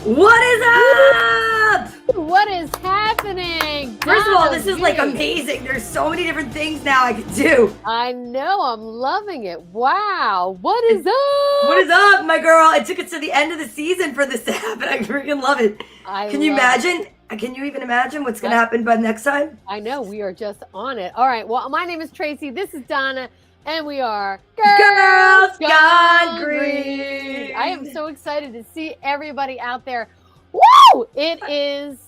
What is up? What is happening? First of all, this is like amazing. There's so many different things now I can do. I know. I'm loving it. Wow. What is up? What is up, my girl? It took us to the end of the season for this to happen. I freaking love it. Can you imagine? Can you even imagine what's going to happen by next time? I know. We are just on it. All right. Well, my name is Tracy. This is Donna. And we are Girls Gone Green. I am so excited to see everybody out there. Woo! It is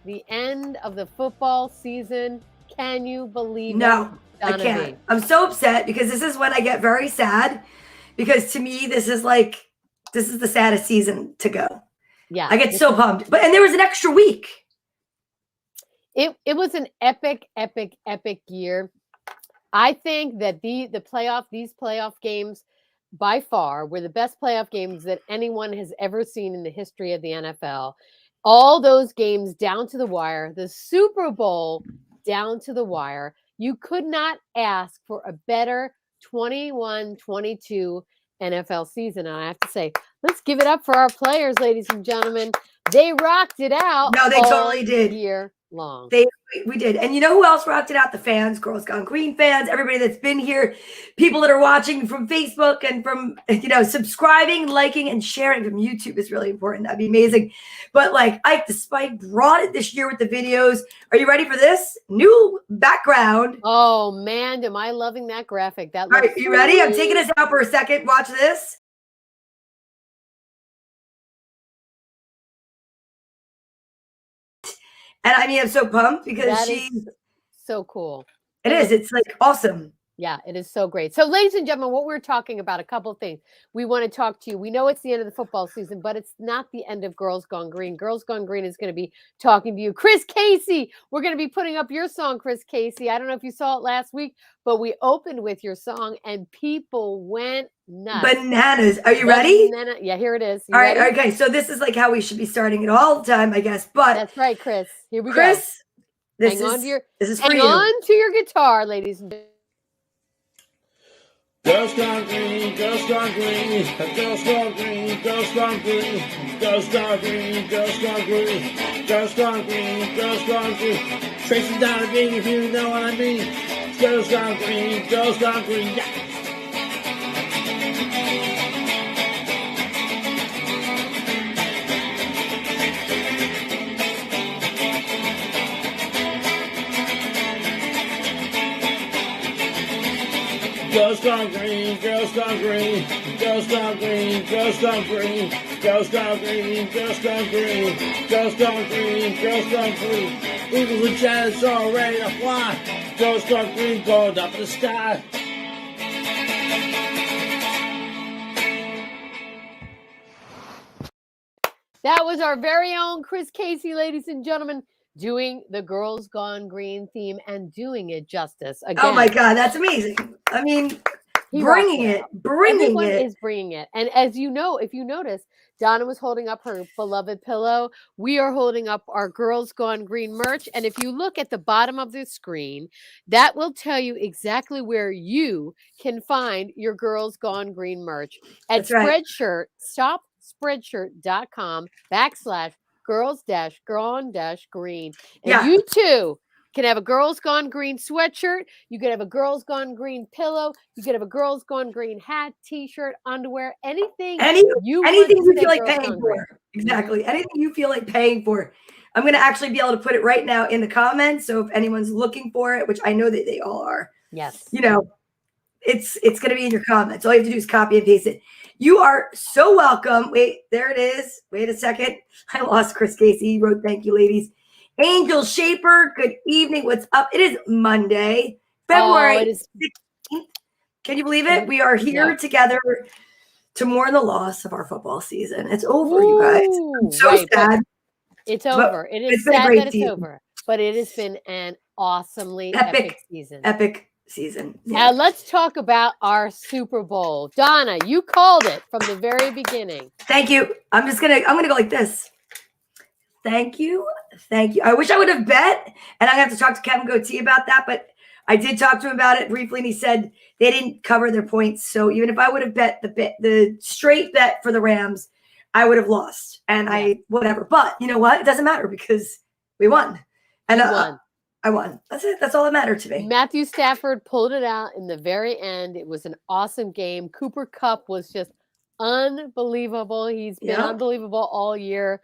the end of the football season. Can you believe it? No, I Donna can't. Vee? I'm so upset because this is when I get very sad because to me, this is the saddest season to go. Yeah. I get so pumped. And there was an extra week. It was an epic year. I think that these playoff games by far were the best playoff games that anyone has ever seen in the history of the NFL. All those games down to the wire, the Super Bowl down to the wire. You could not ask for a better 21-22 NFL season. And I have to say, let's give it up for our players, ladies and gentlemen. They rocked it out. No, they totally did. Year long. We did. And you know who else rocked it out? The fans, Girls Gone Green fans, everybody that's been here, people that are watching from Facebook and from, subscribing, liking, and sharing from YouTube is really important. That'd be amazing. But like Ike the Spike brought it this year with the videos. Are you ready for this? New background. Oh man, am I loving that graphic. That All right, you ready? I'm taking us out for a second. Watch this. And I mean, I'm so pumped because she's so cool. It is. It's like awesome. Yeah, it is so great. So, ladies and gentlemen, what we're talking about, a couple of things. We want to talk to you. We know it's the end of the football season, but it's not the end of Girls Gone Green. Girls Gone Green is going to be talking to you. Chris Casey, we're going to be putting up your song, Chris Casey. I don't know if you saw it last week, but we opened with your song and people went nuts. Bananas. Are you ready? Yeah, here it is. All right. Okay. So this is like how we should be starting it all the time, I guess. But that's right, Chris. Here we go. Chris, this is for you. Hang on to your guitar, ladies and gentlemen. Girls Gone Green, Girls Gone Green, Girls Gone Green, Girls Gone Green, Girls Gone Green, Girls Gone Green, Girls Gone Green, Girls Gone Green. Tracy, Donna Vee, if you know what I mean. Girls Gone Green, Girls Gone Green, yeah. Girls Gone Green, Girls Gone Green, Girls Gone Green, Girls Gone Green, Girls Gone Green, Girls Gone Green, Girls Gone Green, Girls Gone Green. Eagles and Giants all ready to fly. Girls Gone Green going up in the sky. That was our very own Chris Casey, ladies and gentlemen, doing the Girls Gone Green theme and doing it justice. Again, oh my God, that's amazing. I mean, bringing it. Everyone is bringing it. And as you know, if you notice, Donna was holding up her beloved pillow. We are holding up our Girls Gone Green merch. And if you look at the bottom of the screen, that will tell you exactly where you can find your Girls Gone Green merch at Spreadshirt. Shop Spreadshirt.com/girls-gone-green. And you too can have a Girls Gone Green sweatshirt. You could have a Girls Gone Green pillow. You could have a Girls Gone Green hat, t-shirt, underwear, anything you feel like paying for. Exactly. Anything you feel like paying for. I'm going to actually be able to put it right now in the comments. So if anyone's looking for it, which I know that they all are. Yes. It's going to be in your comments. All you have to do is copy and paste it. You are so welcome. Wait, there it is. Wait a second. I lost Chris Casey. He wrote, thank you, ladies. Angel Shaper, good evening. What's up? It is Monday, February 16th. Can you believe it? We are here together to mourn the loss of our football season. It's over, you guys. I'm so sad. It's over. It is sad that it's over. But it has been an awesomely epic season. Epic season. Now let's talk about our Super Bowl. Donna, you called it from the very beginning. Thank you. I'm gonna go like this. Thank you. Thank you. I wish I would have bet, and I have to talk to Kevin Gootee about that, but I did talk to him about it briefly, and he said they didn't cover their points. So even if I would have bet the straight bet for the Rams, I would have lost, and Yeah. I whatever. But you know what? It doesn't matter because we won, and You won. I won. That's it. That's all that mattered to me. Matthew Stafford pulled it out in the very end. It was an awesome game. Cooper Kupp was just unbelievable. He's been Yep. unbelievable all year,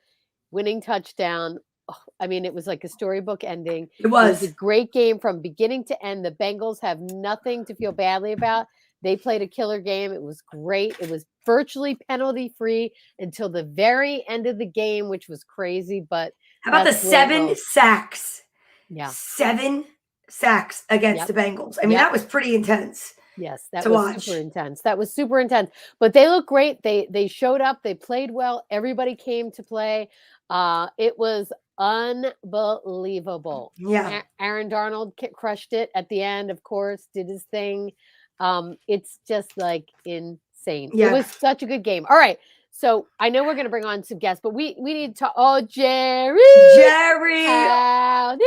winning touchdown. Oh, I mean, it was like a storybook ending. It It was was. a great game from beginning to end. The Bengals have nothing to feel badly about. They played a killer game. It was great. It was virtually penalty free until the very end of the game, which was crazy. But How about the that's the way it 7 goes. sacks? Yeah. 7 sacks against Yep. the Bengals. I mean, Yep. that was pretty intense. Yes, that to was watch. super intense. That was super intense. But they look great. They showed up. They played well. Everybody came to play. It was unbelievable. Yeah. Aaron Darnold crushed it at the end, of course, did his thing. It's just like insane. Yeah. It was such a good game. All right. So I know we're going to bring on some guests, but we need to. Oh, Jerry. Howdy.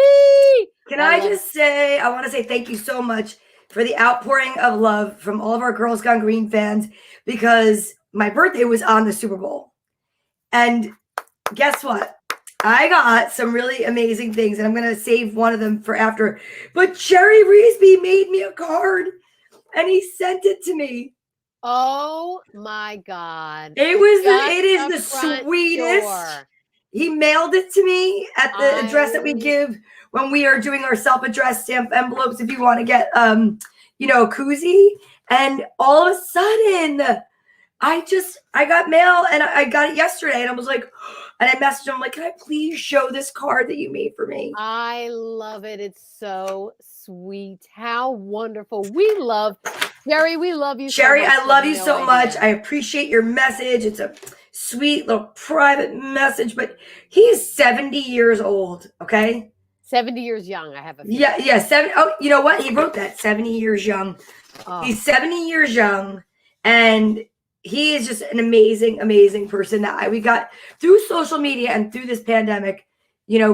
Can I just say, I want to say thank you so much for the outpouring of love from all of our Girls Gone Green fans, because my birthday was on the Super Bowl. And guess what? I got some really amazing things, and I'm going to save one of them for after. But Jerry Reesby made me a card, and he sent it to me. Oh my God. It is the sweetest. Door. He mailed it to me at the address that we give when we are doing our self-addressed stamp envelopes. If you want to get, a koozie, and all of a sudden, I got mail, and I got it yesterday, and I was like, and I messaged him like, can I please show this card that you made for me? I love it. It's so sweet. How wonderful. We love Jerry. We love you, Jerry. So much. I love you no so idea. much. I appreciate your message. It's a sweet little private message, but he is 70 years old. Okay. 70 years young. I have a feeling. Yeah. 70. Oh, you know what? He wrote that 70 years young. Oh. He's 70 years young, and he is just an amazing, amazing person that we got through social media and through this pandemic,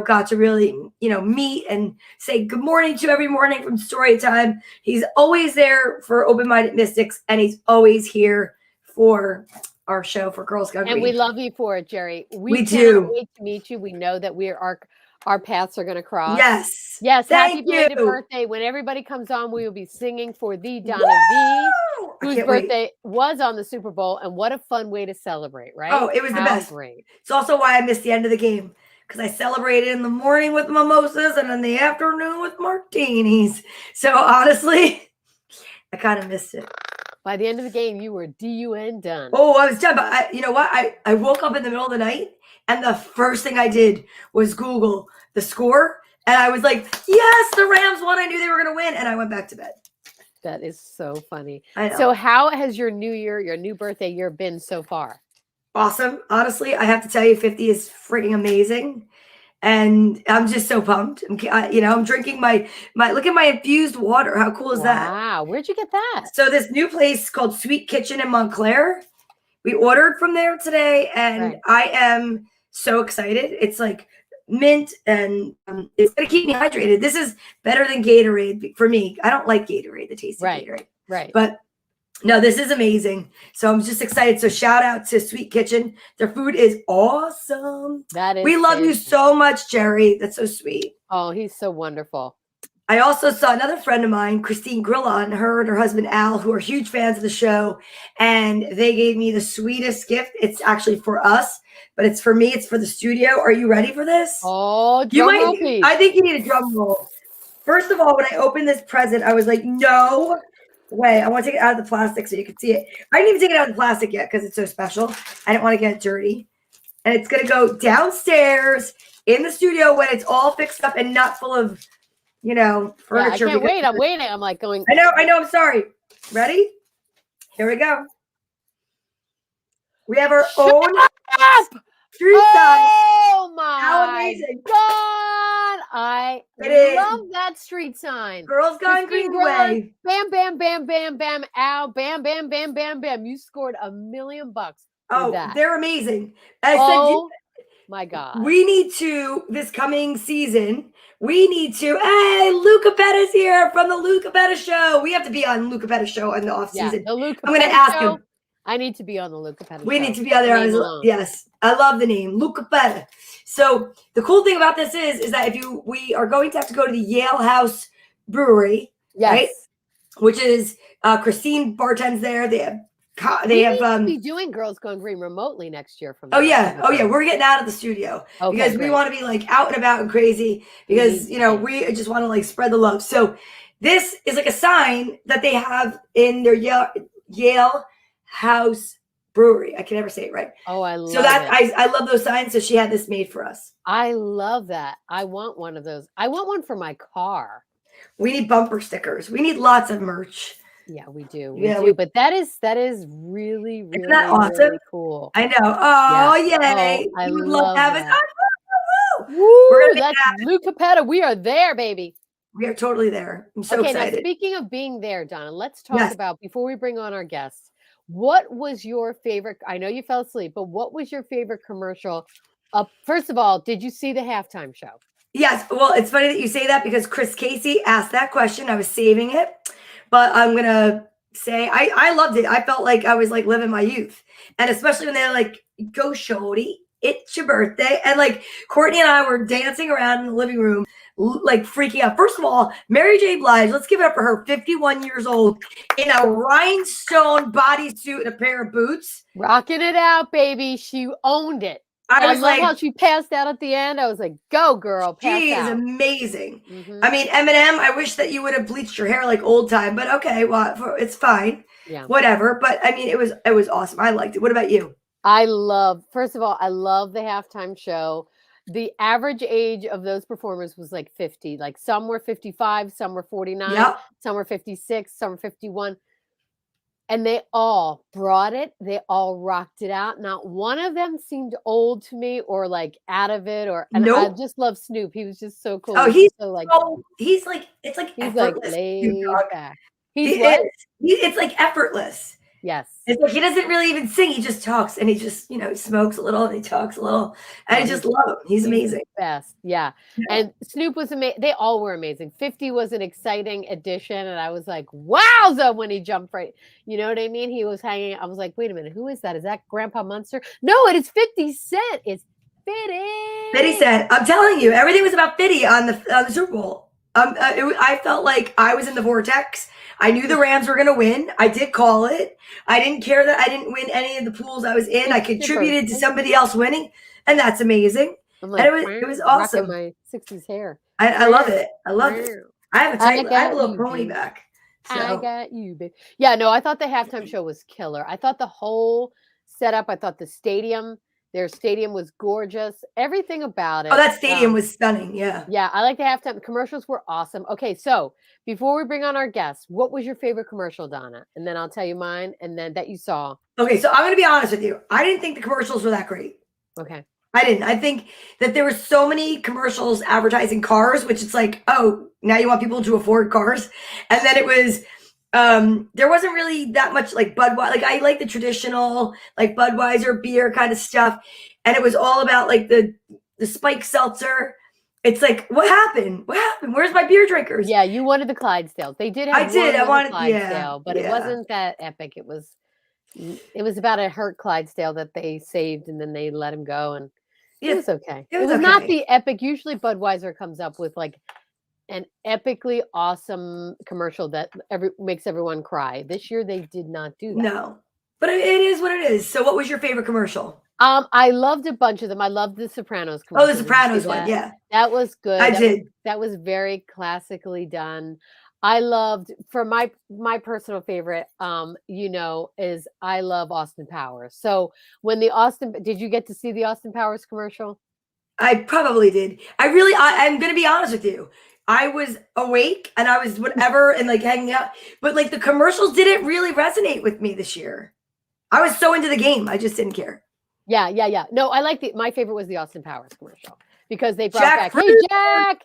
got to really, meet and say good morning to every morning from story time. He's always there for Open-Minded Mystics, and he's always here for our show for Girls Gone Green. And we love you for it, Jerry. We cannot do. wait to meet you. We know that our paths are going to cross. Yes. Yes. Thank Happy belated you. birthday. When everybody comes on, we will be singing for the Donna Vee, whose birthday was on the Super Bowl. And what a fun way to celebrate, right? Oh, it was the best. Great. It's also why I missed the end of the game, because I celebrated in the morning with mimosas and in the afternoon with martinis. So honestly, I kind of missed it. By the end of the game, you were DUN done. Oh, I was done. But you know what? I woke up in the middle of the night, and the first thing I did was Google the score. And I was like, yes, the Rams won. I knew they were going to win. And I went back to bed. That is so funny. I know. So how has your new birthday year been so far? Awesome. Honestly, I have to tell you, 50 is freaking amazing. And I'm just so pumped. I'm drinking my look at my infused water. How cool is that? Wow. Where'd you get that? So this new place called Sweet Kitchen in Montclair, we ordered from there today, and Right. I am so excited. It's like mint, and it's going to keep me hydrated. This is better than Gatorade for me. I don't like Gatorade, the taste of Gatorade. Right. But no, this is amazing. So I'm just excited. So shout out to Sweet Kitchen. Their food is awesome. We love you so much, Jerry. That's so sweet. Oh, he's so wonderful. I also saw another friend of mine, Christine Grillon, her and her husband Al, who are huge fans of the show, and they gave me the sweetest gift. It's actually for us, but it's for me. It's for the studio. Are you ready for this? Oh, drum roll, please. I think you need a drum roll. First of all, when I opened this present, I was like, no way. I want to take it out of the plastic so you can see it. I didn't even take it out of the plastic yet because it's so special. I didn't want to get it dirty. And it's going to go downstairs in the studio when it's all fixed up and not full of, furniture. I can't wait. I'm waiting. I'm like going. I know. I'm sorry. Ready? Here we go. We have our own street sign. Oh my How amazing. God. I love that street sign. Girls Gone Green way. Bam, bam, bam, bam, bam. Ow. Bam, bam, bam, bam, bam. You scored $1 million. Oh, that. They're amazing. My God. We need to, this coming season, hey, Luca Betta's here from the Luca Betta Show. We have to be on Luca Betta's show in the off season. The Luca I'm going to Betta ask show. him. I need to be on the Luca Petta We show. need to be on there. Name alone. Yes, I love the name Luca Petta. So the cool thing about this is that we are going to have to go to the Yale House Brewery, Yes. right? Which is Christine bartends there. They have be doing Girls Gone Green remotely next year from Oh yeah. We're getting out of the studio because we want to be like out and about and crazy because we just want to like spread the love. So this is like a sign that they have in their Yale House Brewery. I can never say it right. Oh, I love I love those signs. So she had this made for us. I love that. I want one of those. I want one for my car. We need bumper stickers. We need lots of merch. Yeah, we do. We do. But that is really, really, awesome? Really cool. I know. Oh, yeah. yay. I would love to have that. Woo! That's Luca Petta. We are there, baby. We are totally there. I'm so excited. Now speaking of being there, Donna, let's talk about, before we bring on our guests, what was your favorite? I know you fell asleep, but what was your favorite commercial? First of all, did you see the halftime show? Yes. Well, it's funny that you say that because Chris Casey asked that question. I was saving it, but I'm going to say I loved it. I felt like I was like living my youth. And especially when they're like, go shorty, it's your birthday. And like Courtney and I were dancing around in the living room, like freaking out. First of all, Mary J. Blige, let's give it up for her, 51 years old, in a rhinestone bodysuit and a pair of boots. Rocking it out, baby. She owned it. I was like, how she passed out at the end. I was like, go girl, pass she out. Is amazing. I mean, Eminem, I wish that you would have bleached your hair like old time, but okay, well, it's fine. Yeah. Whatever. But I mean, it was awesome. I liked it. What about you? First of all, I love the halftime show. The average age of those performers was like 50. Like some were 55, some were 49, some were 56, some were 51. And they all brought it. They all rocked it out. Not one of them seemed old to me or like out of it. I just love Snoop. He was just so cool. Oh, he's like he's effortless. Like laid back. It's like effortless. Yes. It's like he doesn't really even sing. He just talks and he just, he smokes a little and he talks a little. And I just love him. He's amazing. Best. Yeah. And Snoop was amazing. They all were amazing. 50 was an exciting addition. And I was like, wowza, when he jumped right. You know what I mean? He was hanging. I was like, wait a minute. Who is that? Is that Grandpa Munster? No, it is 50 Cent. It's 50. 50 Cent. I'm telling you, everything was about 50 on the Super Bowl. I felt like I was in the vortex. I knew the Rams were going to win. I did call it. I didn't care that I didn't win any of the pools I was in. I contributed to somebody else winning, and that's amazing. Like, and it was awesome. My 60s hair. I love it. I love it. I have a little pony back. So. I got you, babe. Yeah, no, I thought the halftime show was killer. I thought the whole setup. I thought their stadium was gorgeous. Everything about it. Oh, that stadium was stunning. Yeah. Yeah, I like the halftime. The commercials were awesome. Okay, so before we bring on our guests, what was your favorite commercial, Donna? And then I'll tell you mine, and then that you saw. Okay, so I'm going to be honest with you. I didn't think the commercials were that great. Okay. I didn't. I think that there were so many commercials advertising cars, which it's like, oh, now you want people to afford cars. And then it was, there wasn't really that much like Budweiser. Like I like the traditional like Budweiser beer kind of stuff. And it was all about like the Spike seltzer. It's like, what happened? What happened? Where's my beer drinkers? Yeah, you wanted the Clydesdales. They did have I wanted Clydesdale, but it wasn't that epic. It was about a hurt Clydesdale that they saved and then they let him go, and it was okay. It was not the epic. Usually Budweiser comes up with like an epically awesome commercial that makes everyone cry. This year they did not do that. No, but it is what it is. So what was your favorite commercial? I loved a bunch of them. I loved the Sopranos commercial. Oh, the Sopranos one, yeah. That was good. I did. That was very classically done. I loved, for my personal favorite, is I love Austin Powers. So when did you get to see the Austin Powers commercial? I probably did. I'm going to be honest with you. I was awake and I was whatever and like hanging out, but like the commercials didn't really resonate with me this year. I was so into the game. I just didn't care. Yeah. No, I like my favorite was the Austin Powers commercial because they brought back, hey Jack,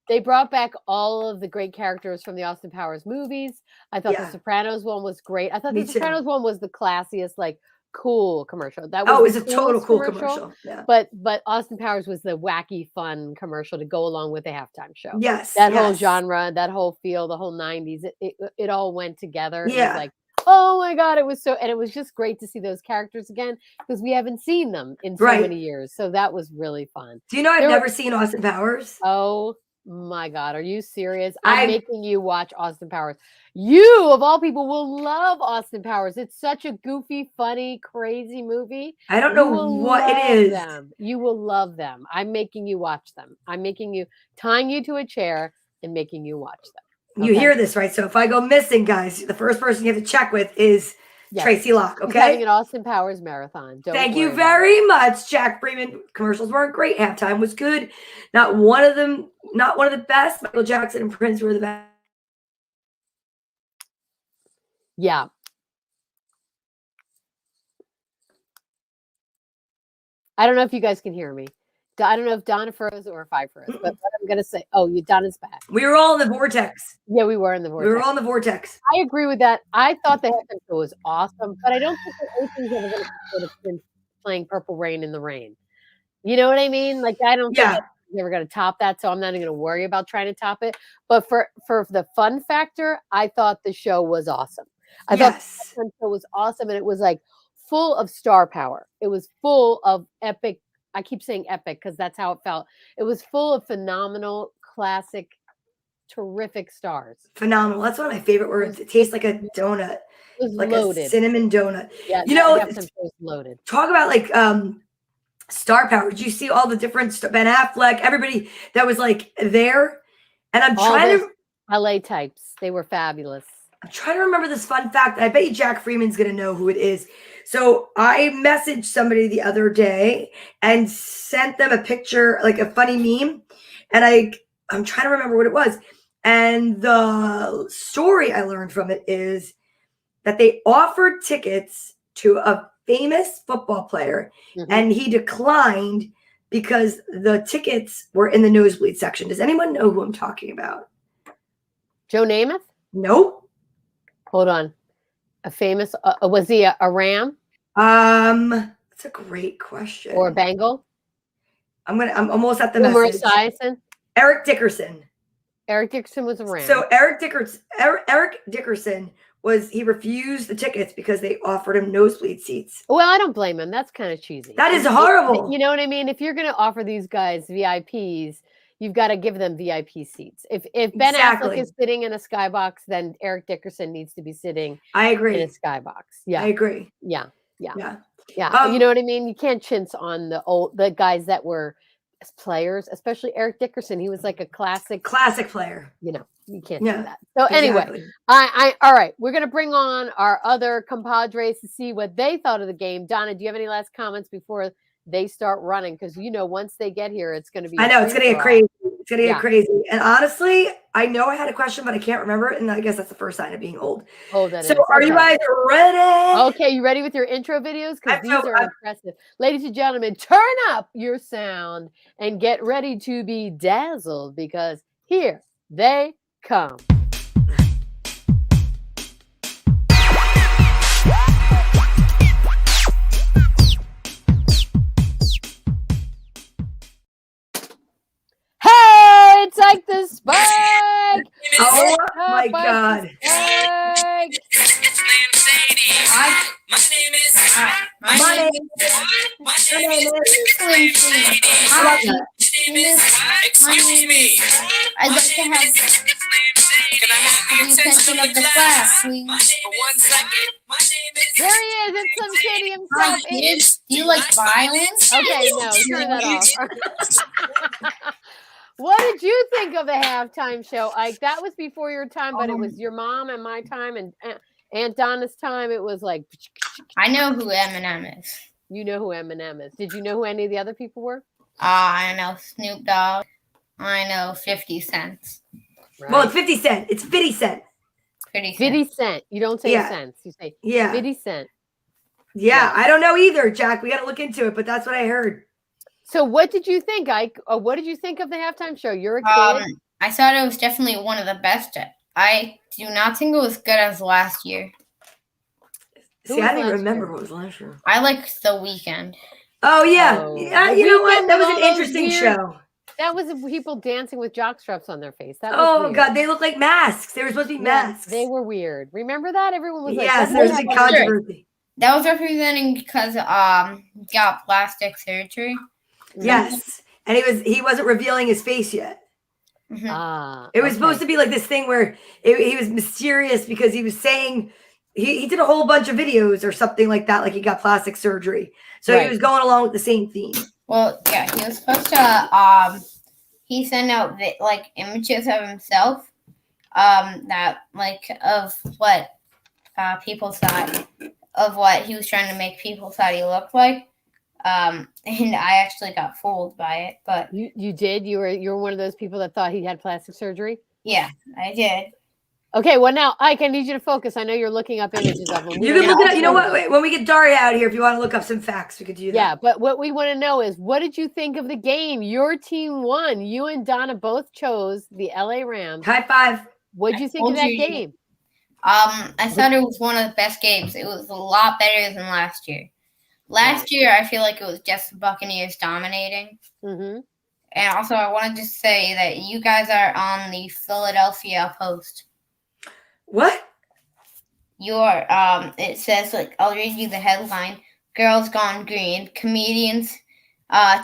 they brought back all of the great characters from the Austin Powers movies. I thought the Sopranos one was great. I thought the Sopranos one was the classiest, like cool commercial. That was it was a total cool commercial. Yeah. But Austin Powers was the wacky, fun commercial to go along with the halftime show. Yes. That whole genre, that whole feel, the whole 90s, it all went together. Yeah. It was like, Oh my God, it was so, and it was just great to see those characters again because we haven't seen them in so many years. So that was really fun. Do you know I've never seen Austin Powers? Oh my God, are you serious? I'm making you watch Austin Powers. You, of all people, will love Austin Powers. It's such a goofy, funny, crazy movie. I don't know what it is. You will love them. I'm making you watch them. I'm tying you to a chair and making you watch them. Okay? You hear this, right? So if I go missing, guys, the first person you have to check with is Tracy Locke, okay? He's having an Austin Powers marathon. Thank you very much, Jack Freeman. Commercials weren't great. Halftime was good. Not one of the best. Michael Jackson and Prince were the best. Yeah. I don't know if you guys can hear me. I don't know if Donna froze or if I froze, but what I'm going to say, Donna's back. We were all in the vortex. Yeah, we were in the vortex. We were all in the vortex. I agree with that. I thought the halftime show was awesome, but I don't think the Oceans ever going to sort of playing Purple Rain in the Rain. You know what I mean? Like, I don't think they're going to top that, so I'm not even going to worry about trying to top it. But for the fun factor, I thought the show was awesome. I thought the halftime show was awesome, and it was like full of star power. It was full of epic. I keep saying epic because that's how it felt. It was full of phenomenal, classic, terrific stars. Phenomenal. That's one of my favorite words. It tastes like a donut. It was like loaded. A cinnamon donut. Yeah, it was loaded. Talk about like star power. Did you see all the different Ben Affleck, everybody that was like there? And I'm trying to LA types. They were fabulous. I'm trying to remember this fun fact. I bet you Jack Freeman's going to know who it is. So I messaged somebody the other day and sent them a picture, like a funny meme. And I'm trying to remember what it was. And the story I learned from it is that they offered tickets to a famous football player and he declined because the tickets were in the nosebleed section. Does anyone know who I'm talking about? Joe Namath? Nope. Hold on. A famous, was he a Ram? That's a great question. Or a Bengal? I'm almost at the Boomer message. Esiason? Eric Dickerson. Eric Dickerson was a Ram. So Eric Dickerson he refused the tickets because they offered him nosebleed seats. Well, I don't blame him. That's kind of cheesy. That is horrible. You know what I mean? If you're going to offer these guys VIPs, you've got to give them VIP seats. If Ben Affleck is sitting in a skybox, then Eric Dickerson needs to be sitting in a skybox. Yeah. I agree. Yeah. You know what I mean? You can't chintz on the guys that were players, especially Eric Dickerson. He was like a classic player. You know, you can't do that. So anyway, all right, we're going to bring on our other compadres to see what they thought of the game. Donna, do you have any last comments before they start running? Because once they get here, it's going to be. I know it's going to get crazy. It's going to get crazy. And honestly, I know I had a question, but I can't remember it. And I guess that's the first sign of being old. Are you guys ready? Okay, you ready with your intro videos? Because these are impressive. Ladies and gentlemen, turn up your sound and get ready to be dazzled because here they come. It's Ike the Spike. Oh my God. My name is excuse me. I'd like to have Can I have the attention of the class, please? For 1 second. There he is. It's some kid himself. kids. Do you like violence? Okay, no, turn that off. What did you think of the halftime show, Ike? That was before your time, but it was your mom and my time and Aunt Donna's time. It was like. I know who Eminem is. You know who Eminem is. Did you know who any of the other people were? I know Snoop Dogg. I know 50 Cent. Right. Well, it's 50 Cent. It's 50 Cent. 50 Cent. You don't say cents. You say 50 Cent. Yeah, I don't know either, Jack. We got to look into it, but that's what I heard. So what did you think, Ike? What did you think of the halftime show? You're a kid. I thought it was definitely one of the best. I do not think it was good as last year. See, I didn't remember what was last year. I liked The Weeknd. Oh, yeah. Oh, You know what? That was an interesting show. That was people dancing with jock straps on their face. That was Oh weird. God, they look like masks. They were supposed to be masks. They were weird. Remember that? Everyone was like, yes, what there's is a big that? controversy. That was representing because got plastic surgery. Yes, and he wasn't revealing his face yet. It was supposed to be like this thing where he was mysterious because he was saying he did a whole bunch of videos or something like that, like he got plastic surgery. So he was going along with the same theme. Well, yeah, he was supposed to he sent out like images of himself that like of what people thought of what he was trying to make people thought he looked like. And I actually got fooled by it, but you did. You were one of those people that thought he had plastic surgery. Yeah, I did. Okay, well now, Ike, I need you to focus. I know you're looking up images of them. You can look it up. You know what? Wait, when we get Daria out here, if you want to look up some facts, we could do that. Yeah, but what we want to know is, what did you think of the game? Your team won. You and Donna both chose the LA Rams. High five. What did you think of that game? I thought it was one of the best games. It was a lot better than last year. Last year, I feel like it was just the Buccaneers dominating. Mm-hmm. And also, I wanted to say that you guys are on the Philadelphia Post. What? You are, it says, like, I'll read you the headline. Girls Gone Green. Comedians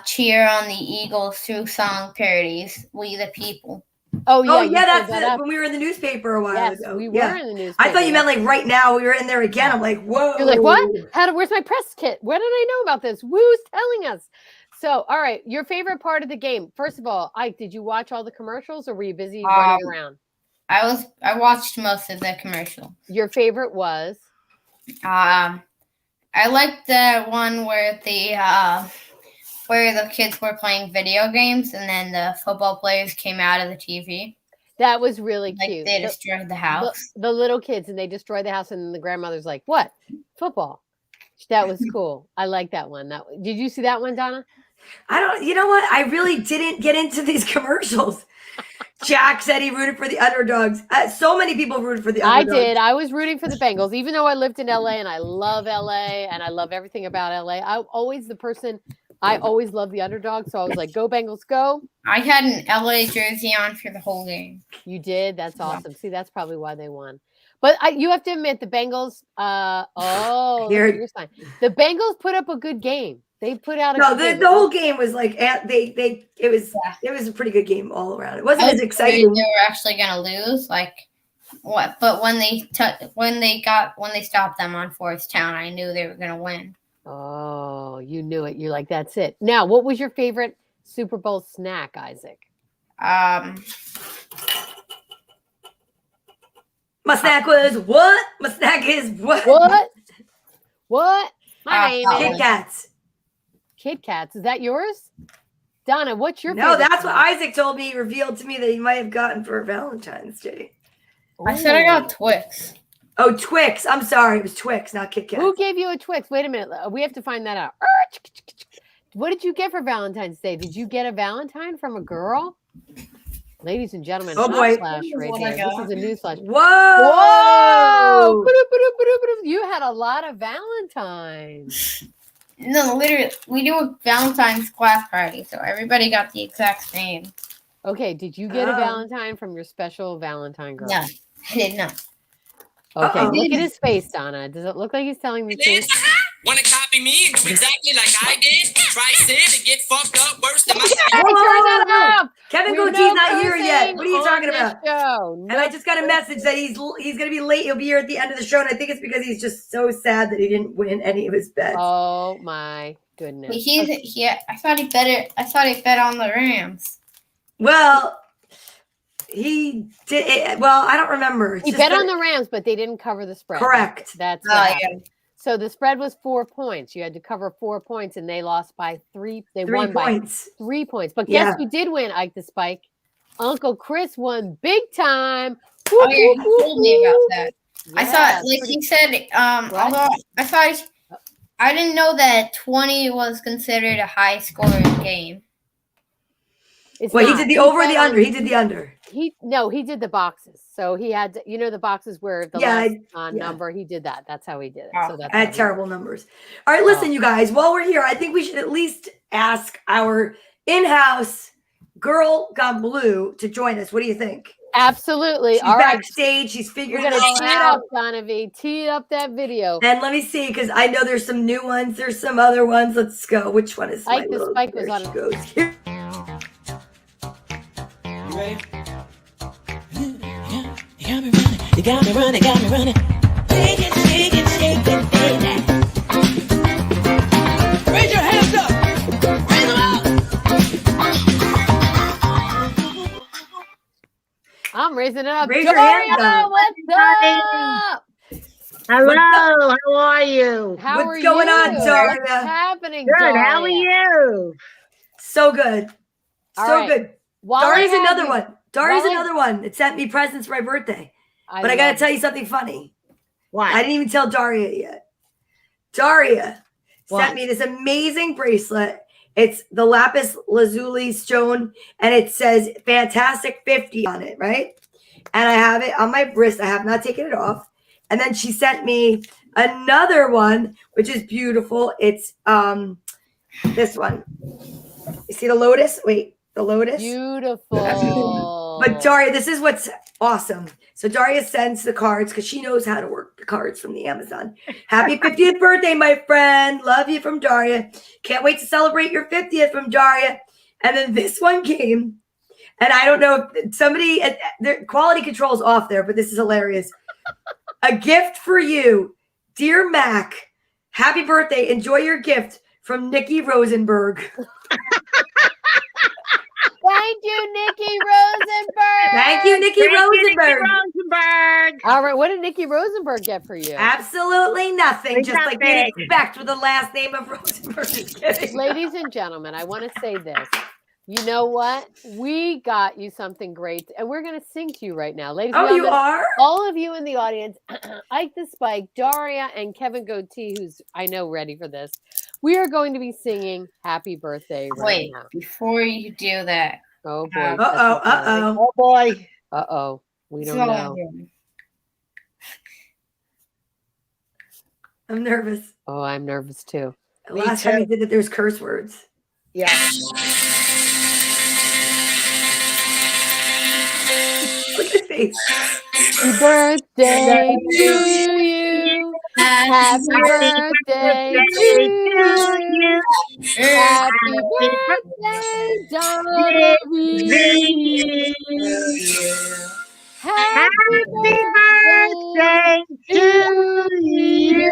cheer on the Eagles through song parodies. We the people. Oh, yeah. Oh, yeah, that's when we were in the newspaper a while ago. We were in the newspaper. I thought you meant like right now we were in there again. I'm like, whoa. You're like, what? Where's my press kit? When did I know about this? Who's telling us? So, all right, your favorite part of the game. First of all, Ike, did you watch all the commercials or were you busy running around? I watched most of the commercial. Your favorite was? I liked the one where the kids were playing video games and then the football players came out of the TV. That was really cute. They destroyed the house. The little kids, and they destroyed the house, and the grandmother's like, what? Football. That was cool. I like that one. Did you see that one, Donna? You know what? I really didn't get into these commercials. Jack said he rooted for the underdogs. So many people rooted for the underdogs. I did. I was rooting for the Bengals, even though I lived in LA and I love LA and I love everything about LA. I always love the underdog. So I was like, go Bengals, go. I had an LA jersey on for the whole game. You did? That's awesome. See, that's probably why they won. But you have to admit, the Bengals, your sign. The Bengals put up a good game. They put out the whole game was like it was a pretty good game all around. It wasn't as exciting. They were actually gonna lose, like what? But when they stopped them on fourth down, I knew they were gonna win. Oh, you knew it. You're like, that's it. Now, what was your favorite Super Bowl snack, Isaac? My snack was what? My snack is what? What? My name is Kit Kats. Kit Kats. Is that yours? Donna, what's your favorite? No, that's what Isaac told me, revealed to me that he might have gotten for Valentine's Day. I said I got Twix. Oh, Twix. I'm sorry. It was Twix, not Kit Kat. Who gave you a Twix? Wait a minute. We have to find that out. What did you get for Valentine's Day? Did you get a Valentine from a girl? Ladies and gentlemen, oh boy. Right here. This is a newsflash. Whoa! You had a lot of Valentines. No, literally, we do a Valentine's class party, so everybody got the exact same. Okay, did you get a Valentine from your special Valentine girl? No, I did not. Okay, look at his face, Donna. Does it look like he's telling the truth? Want to copy me and do exactly like I did? Try sin and get fucked up worse than my Whoa. Kevin Gootee's not here yet. What are you talking about? And I just got a message that he's going to be late. He'll be here at the end of the show, and I think it's because he's just so sad that he didn't win any of his bets. Oh my goodness! I thought he bet on the Rams. Well, he did. Well, I don't remember. He bet on the Rams, but they didn't cover the spread. Correct. That's what happened. So the spread was 4 points. You had to cover 4 points, and they lost by 3. They won by 3 points. But guess who did win, Ike the Spike? Uncle Chris won big time. Oh, yeah, he told me about that. Yeah, I thought, like he said, although I didn't know that 20 was considered a high-scoring game. Well, he did the over or the under. He did the under. He did the boxes. So he had, the boxes where the last number, he did that. That's how he did it. So that's I had terrible numbers. All right, listen, you guys, while we're here, I think we should at least ask our in-house Girl Gone Blue to join us. What do you think? Absolutely. She's All right. backstage. She's We're figuring going it to all tee it out. up, Donna Vee. Tee up that video. And let me see, because I know there's some new ones. There's some other ones. Let's go. Which one is Ike my the little? Spike was There on she it. goes. Here. You ready? You got me running, got me running. Shake it, shake it, shake it, baby. Raise your hands up. Raise them up. I'm raising it up. Raise your Daria, hands up. what's up? Hello, how are you? How What's are going you? on, Daria? What's happening, Good, Daria? how are you? So good. All So right. good. While I Daria's have another you- one. Daria's while I- another one that sent me presents for my birthday. But I got love to tell you something funny. What? I didn't even tell Daria yet. Daria What? sent me this amazing bracelet. It's the lapis lazuli stone, and it says Fantastic 50 on it, right? And I have it on my wrist. I have not taken it off. And then she sent me another one, which is beautiful. It's this one. You see the lotus? Wait, the lotus? Beautiful. But Daria, this is what's awesome. So Daria sends the cards because she knows how to work the cards from the Amazon. Happy 50th birthday, my friend. Love you from Daria. Can't wait to celebrate your 50th from Daria. And then this one came, and I don't know if somebody, the quality control's off there, but this is hilarious. A gift for you, dear Mac. Happy birthday. Enjoy your gift from Nikki Rosenberg. Thank you, Nikki Rosenberg. Thank you, Nikki Rosenberg. Rosenberg. All right, what did Nikki Rosenberg get for you? Absolutely nothing. Just like you'd Nothing. expect with the last name of Rosenberg. Just kidding. Ladies and gentlemen, I want to say this. You know what? We got you something great, and we're going to sing to you right now. Ladies and Oh, you gentlemen, are? all of you in the audience, Ike the Spike, Daria, and Kevin Gootee, who's, I know, ready for this. We are going to be singing Happy Birthday right Wait, now. before you do that, Oh, boy. Uh-oh. Oh boy. Uh-oh. We this don't is all I'm know. doing. I'm nervous. Oh, I'm nervous, too. Me Last time too. you did it, there's curse words. Yeah. Look at his face. Happy birthday to you. Happy birthday to you. Happy birthday, Donna Vee. Happy birthday to you.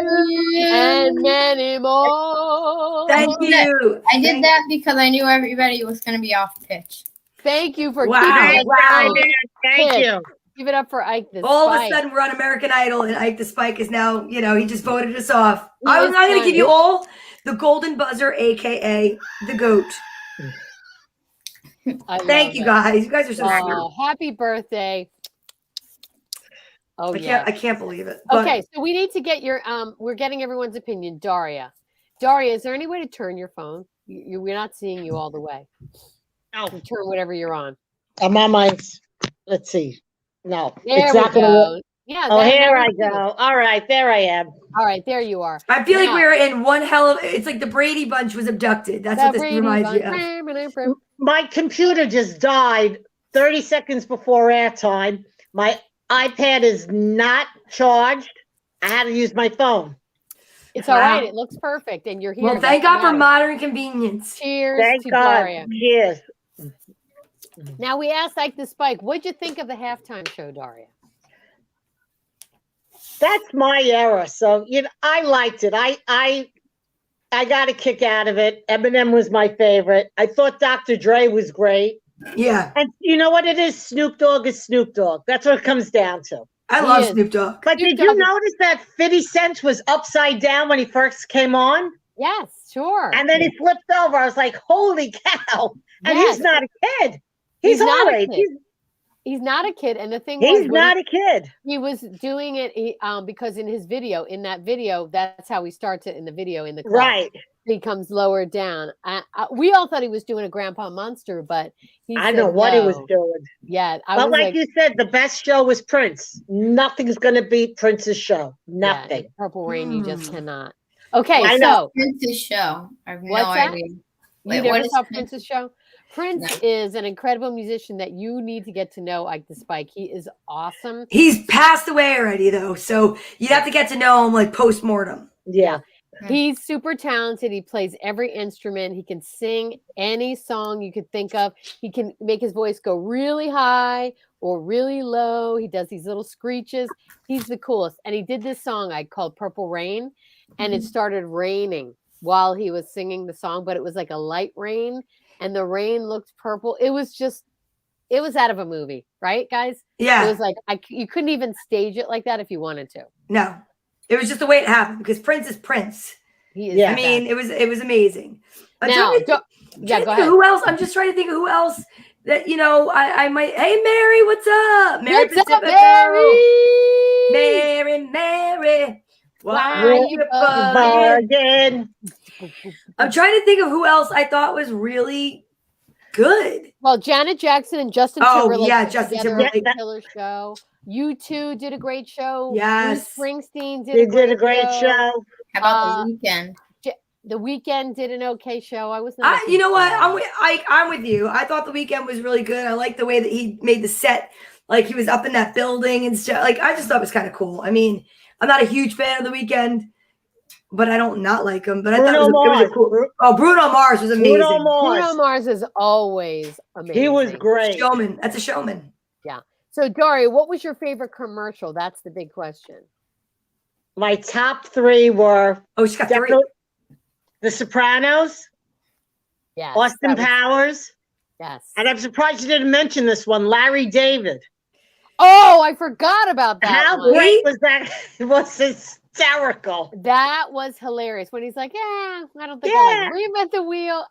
and many more. Thank you. I did that because I knew everybody was going to be off pitch. Thank you for Wow. keeping it Wow. down. Thank you. Give it up for Ike the All of a Spike. sudden, we're on American Idol, and Ike the Spike is now, he just voted us off. He I'm is not going to funny. give you all the golden buzzer, a.k.a. the GOAT. I Thank love you, it. guys. You guys are so sweet. Oh, happy birthday. Oh, yeah. I can't believe it. But Okay, so we need to get your we're getting everyone's opinion. Daria, is there any way to turn your phone? We're not seeing you all the way. Oh, You turn whatever you're on. I'm on my, let's see. No, There it's we not gonna go. work. Yeah. Oh, that- here that I was good. go. All right, there I am. All right, there you are. I feel like Now- we're in one hell of it's like the Brady Bunch was abducted. That's what this Brady reminds me Bunch. of. My computer just died 30 seconds before airtime. My iPad is not charged. I had to use my phone. It's all right. Wow. It looks perfect, and you're here. Well, thank That's God for what matters. modern convenience. Cheers Thank to God. Daria. Cheers. Now we asked Ike the Spike, what'd you think of the halftime show, Daria? That's my era. So, I liked it. I got a kick out of it. Eminem was my favorite. I thought Dr. Dre was great. Yeah, And you know what it is? Snoop Dogg is Snoop Dogg. That's what it comes down to. I He love is. Snoop Dogg. But Snoop did you Dogg is- notice that 50 Cent was upside down when he first came on? Yes, sure. And then he flipped over. I was like, holy cow. And Yes. he's not a kid. He's He's not our a age. kid. He's not a kid, and the thing He's was, not a kid. he was doing it because in that video, that's how he starts it in the video in the club. Right. He comes lower down. We all thought he was doing a Grandpa Monster, but he I said know what he was no. doing. Yeah, I But was like you said, the best show was Prince. Nothing's going to beat Prince's show. yeah, Nothing. Purple Rain, you just Hmm. cannot. Okay, I know. so Prince's show. I have no What's that? idea. you Wait, never what is saw Prince- Prince's show? Prince is an incredible musician that you need to get to know. Ike the Spike. He is awesome. He's passed away already, though, so you'd have to get to know him like post-mortem. Yeah. He's super talented. He plays every instrument. He can sing any song you could think of. He can make his voice go really high or really low. He does these little screeches. He's the coolest. And he did this song I called Purple Rain, and it started raining while he was singing the song, but it was like a light rain, and the rain looked purple. It was out of a movie, right, guys? Yeah. It was like you couldn't even stage it like that if you wanted to. No. It was just the way it happened because Prince is Prince. He is. Yeah. I mean, it was amazing. Now, go ahead. Who else? I'm just trying to think of who else that I might. Hey, Mary, what's up? Mary What's up, Pacifico. Mary? Mary. Why Why you you bugging? Again. I'm trying to think of who else I thought was really good. Well, Janet Jackson and Justin Oh, Timberlake yeah, put Justin together a Timberlake. killer show. You two did a great show. Yes. Bruce Springsteen They did a great show. How about the weekend? The Weeknd did an okay show. I was not. You know what? I'm with you. I thought the weekend was really good. I like the way that he made the set, like he was up in that building and stuff. Like I just thought it was kind of cool. I mean, I'm not a huge fan of the weekend, but I don't not like him. But I thought it was a cool. Oh, Bruno Mars was amazing. Bruno Mars is always amazing. He was great. Showman. That's a showman. Yeah. So Daria, what was your favorite commercial? That's the big question. My top 3 were she's got 3. The Sopranos, Yes. Austin Powers, Yes. and I'm surprised you didn't mention this one, Larry David. Oh, I forgot about that. How one. great was that? It was hysterical. That was hilarious when he's like, I don't think Yeah. I like reinvent the wheel.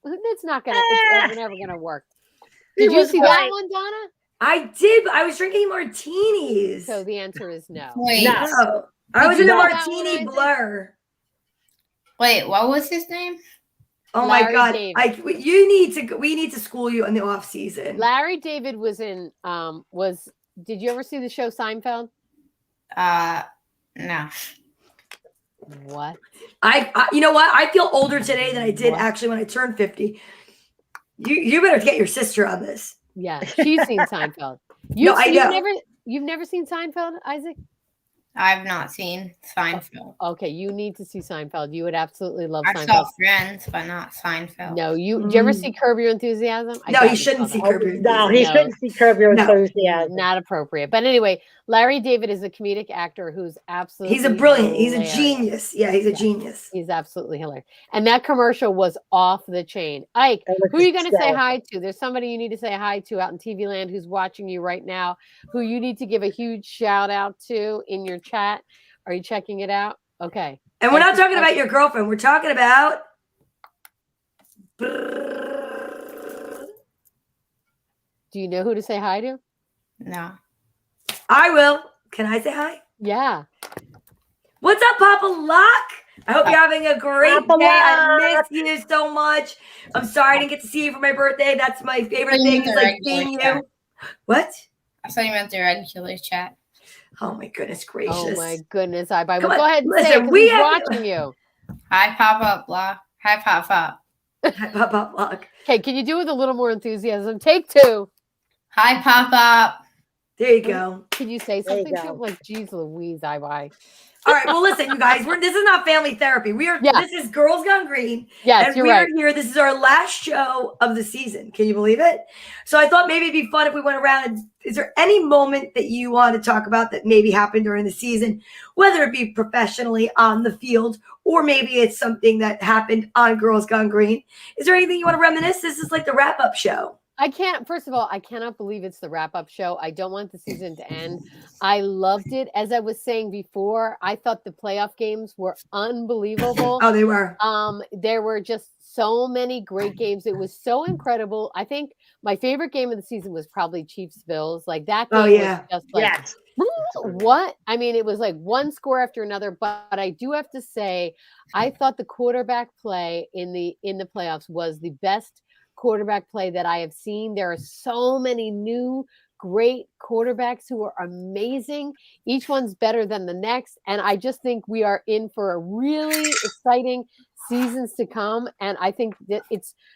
It's not gonna, Yeah. it's never gonna work. He Did you was see that great. one, Donna? I did. But I was drinking martinis. So the answer is no. Wait, No. I was you in a know that martini one, Isaac? blur. wait, what was his name? Oh my Larry God. David. We need to school you in the off season. Larry David was in did you ever see the show Seinfeld? No. What? I you know what? I feel older today than I did What? actually when I turned 50. You better get your sister on this. Yeah, she's seen Seinfeld. No, I know. You've never seen Seinfeld, Isaac? I've not seen Seinfeld. Okay, you need to see Seinfeld. You would absolutely love I Seinfeld. saw Friends, but not Seinfeld. No, did you ever see Curb Your Enthusiasm? I No, thought you shouldn't saw see that. Curb Your No, he Enthusiasm. shouldn't see Curb Your No. Enthusiasm. Not appropriate. But anyway, Larry David is a comedic actor who's absolutely He's a brilliant. He's a hilarious. genius. Yeah, he's a genius. He's absolutely hilarious. And that commercial was off the chain. Ike, That was who are you going to say hysterical. hi to? There's somebody you need to say hi to out in TV land who's watching you right now, who you need to give a huge shout out to in your chat. Are you checking it out? Okay. And we're not talking about your girlfriend. We're talking about Do you know who to say hi to? No. I will. Can I say hi? Yeah. What's up, Papa Lock? I hope you're having a great Papa day. I Lock. miss you so much. I'm sorry I didn't get to see you for my birthday. That's my favorite you thing meant is the like regular seeing chat. you. What? I thought you meant the regular chat. Oh my goodness gracious. Oh my goodness. Well, Come go on, ahead and say listen, it 'cause we he's have- watching you. Hi, Papa, blah. Hi, Papa. Papa Lock. Okay, can you do it with a little more enthusiasm? Take 2. Hi, Papa. There you go. Can you say There you something to go. him? Like, geez Louise, I. All right. Well, listen, you guys. This is not family therapy. Yeah. This is Girls Gone Green. Yes, And you're we're right. here. This is our last show of the season. Can you believe it? So I thought maybe it'd be fun if we went around and is there any moment that you want to talk about that maybe happened during the season, whether it be professionally on the field or maybe it's something that happened on Girls Gone Green? Is there anything you want to reminisce? This is like the wrap-up show. First of all, I cannot believe it's the wrap-up show. I don't want the season to end. I loved it. As I was saying before, I thought the playoff games were unbelievable. Oh, they were. There were just so many great games. It was so incredible. I think my favorite game of the season was probably Chiefs-Bills. Like that game Oh, yeah. was just like Yes. what? I mean, it was like one score after another, but I do have to say, I thought the quarterback play in the playoffs was the best quarterback play that I have seen. There are so many new great quarterbacks who are amazing. Each one's better than the next. And I just think we are in for a really exciting seasons to come. And I think that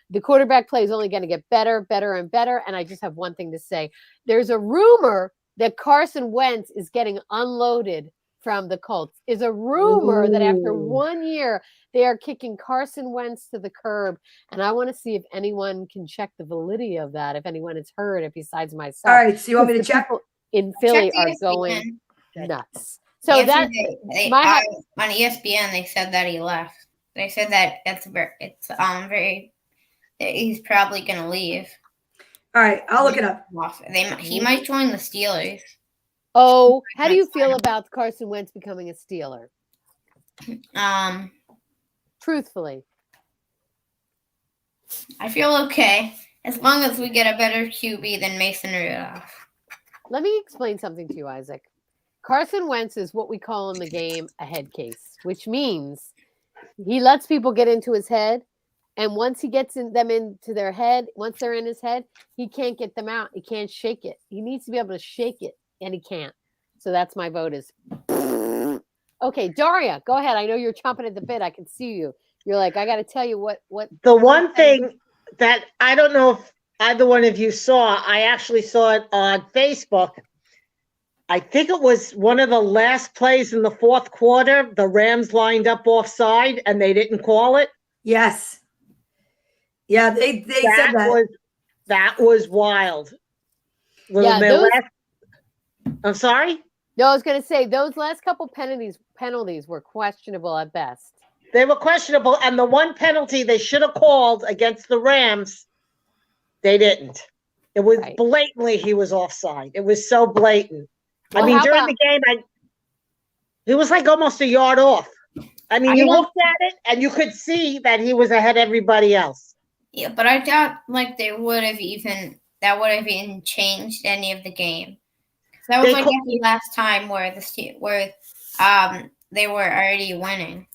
the quarterback play is only going to get better, better, and better. And I just have one thing to say. There's a rumor that Carson Wentz is getting unloaded from the Colts. Is a rumor that after 1 year, they are kicking Carson Wentz to the curb. And I want to see if anyone can check the validity of that, if anyone has heard it besides myself. All right, so you want me to check? People in Philly Check are ESPN. going nuts. So that on ESPN they said that he left. They said that he's probably gonna leave. All right, I'll look it up. He might join the Steelers. Oh, how do you feel about Carson Wentz becoming a Steeler? Truthfully, I feel okay as long as we get a better QB than Mason Rudolph. let me explain something to you, Isaac. Carson Wentz is what we call in the game a head case, which means he lets people get into his head. And once he gets them into their head, once they're in his head, he can't get them out. He can't shake it. He needs to be able to shake it, and he can't. So that's my vote is. Okay, Daria, go ahead. I know you're chomping at the bit. I can see you. You're like, I got to tell you what. The one thing that I don't know if either one of you saw, I actually saw it on Facebook. I think it was one of the last plays in the fourth quarter. The Rams lined up offside, and they didn't call it. Yes. Yeah, they said that. That was wild. Yeah, I'm sorry? No, I was going to say those last couple penalties were questionable at best. They were questionable, and the one penalty they should have called against the Rams, they didn't. It was blatantly he was offside. It was so blatant. Well, I mean, during the game, he was like almost a yard off. I mean, you looked at it, and you could see that he was ahead of everybody else. Yeah, but I doubt like that would have even changed any of the game. That was the last time where they were already winning.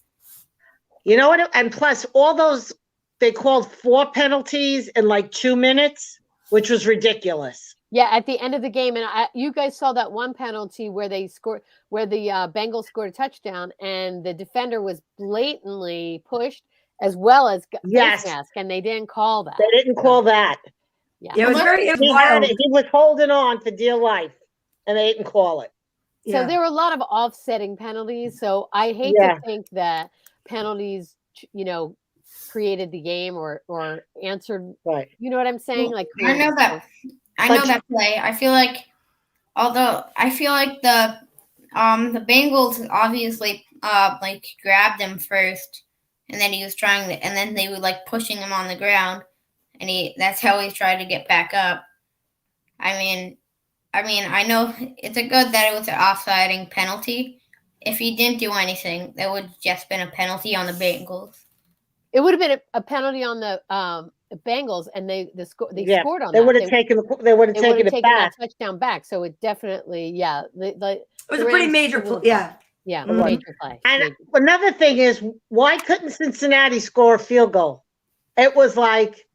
You know what? And plus, all those they called 4 penalties in like 2 minutes, which was ridiculous. Yeah, at the end of the game, and you guys saw that one penalty where they scored, where the Bengals scored a touchdown, and the defender was blatantly pushed as well as face mask, and they didn't call that. They didn't call that. Yeah, it was wild. He was holding on for dear life, and they didn't call it. So there were a lot of offsetting penalties. So I hate to think that penalties, created the game or answered. Right. You know what I'm saying? Like I know that play. I feel like the Bengals obviously grabbed him first, and then he was and then they were like pushing him on the ground, and that's how he tried to get back up. I mean, I know it's a good that it was an offsiding penalty. If he didn't do anything, that would have just been a penalty on the Bengals. It would have been a penalty on the Bengals, and they scored on they that. Would have taken it back. That touchdown back. So it definitely, it was a pretty major play. Yeah. Yeah, major play. And another thing is, why couldn't Cincinnati score a field goal? It was like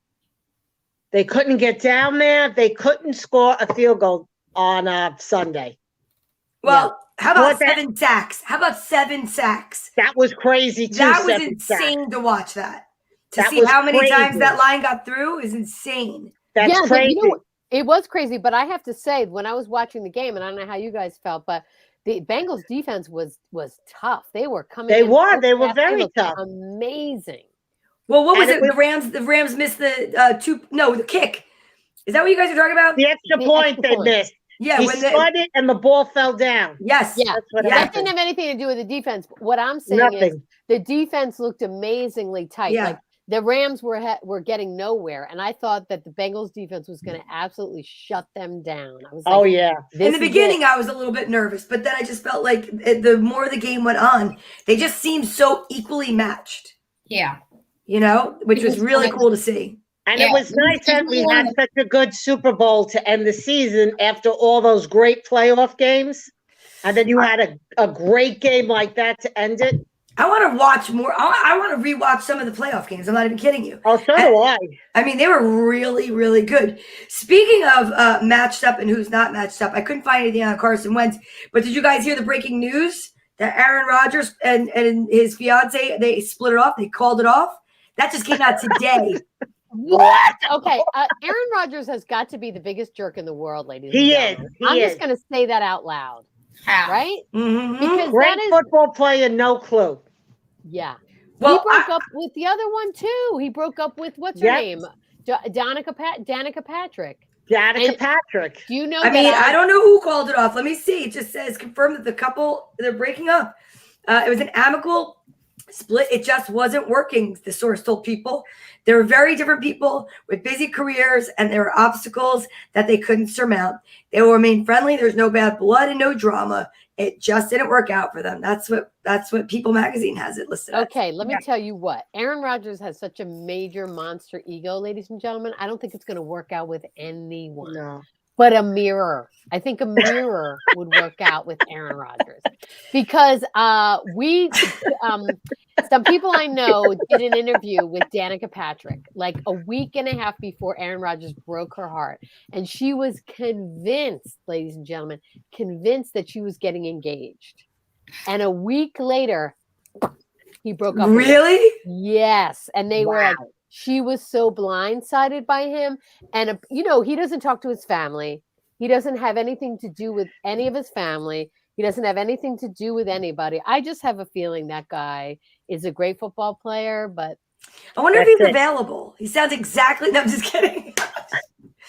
they couldn't get down there. They couldn't score a field goal on Sunday. Well, how about 7 sacks? How about 7 sacks? That was crazy, too. That was insane to watch that. To see how many times that line got through is insane. That's crazy. But, it was crazy, but I have to say, when I was watching the game, and I don't know how you guys felt, but the Bengals defense was tough. They were coming. They were very tough. Amazing. Well, what was it? The Rams missed the kick. Is that what you guys are talking about? The extra point they missed. Yeah, he spun it and the ball fell down. Yes. Yeah. That didn't have anything to do with the defense. What I'm saying is the defense looked amazingly tight. Yeah. Like the Rams were getting nowhere, and I thought that the Bengals defense was going to absolutely shut them down. I was like, in the beginning, I was a little bit nervous, but then I just felt like the more the game went on, they just seemed so equally matched. Yeah. Which was really cool to see. And it was nice that we had such a good Super Bowl to end the season after all those great playoff games. And then you had a great game like that to end it. I want to watch more. I want to rewatch some of the playoff games. I'm not even kidding you. Oh, so do I. I mean, they were really, really good. Speaking of matched up and who's not matched up, I couldn't find anything on Carson Wentz. But did you guys hear the breaking news that Aaron Rodgers and his fiance, they split it off? They called it off. That just came out today. What? Okay, Aaron Rodgers has got to be the biggest jerk in the world, ladies. He and is. gentlemen. He I'm is. just going to say that out loud, How? right? Mhm. Because Great that is, football player, no clue. yeah. Well, he broke up with the other one too. He broke up with what's her Yep. name, Danica Patrick. Danica And- Patrick. Do you know? I that mean, I don't know who called it off. Let me see. It just says confirmed that the couple, they're breaking up. It was an amicable split. It just wasn't working, the source told People. They were very different people with busy careers, and there were obstacles that they couldn't surmount. They will remain friendly. There's no bad blood and no drama. It just didn't work out for them. That's what People magazine has it listed as. Okay, let me tell you what. Aaron Rodgers has such a major monster ego, ladies and gentlemen. I don't think it's going to work out with anyone. No. But a mirror. I think a mirror would work out with Aaron Rodgers because some people I know did an interview with Danica Patrick like a week and a half before Aaron Rodgers broke her heart, and she was convinced, ladies and gentlemen, convinced that she was getting engaged, and a week later, he broke up. with her. Really? Yes, and they were like. Wow. She was so blindsided by him. And, he doesn't talk to his family. He doesn't have anything to do with any of his family. He doesn't have anything to do with anybody. I just have a feeling that guy is a great football player, but. I wonder if That's he's it. available. He sounds exactly. No, I'm just kidding.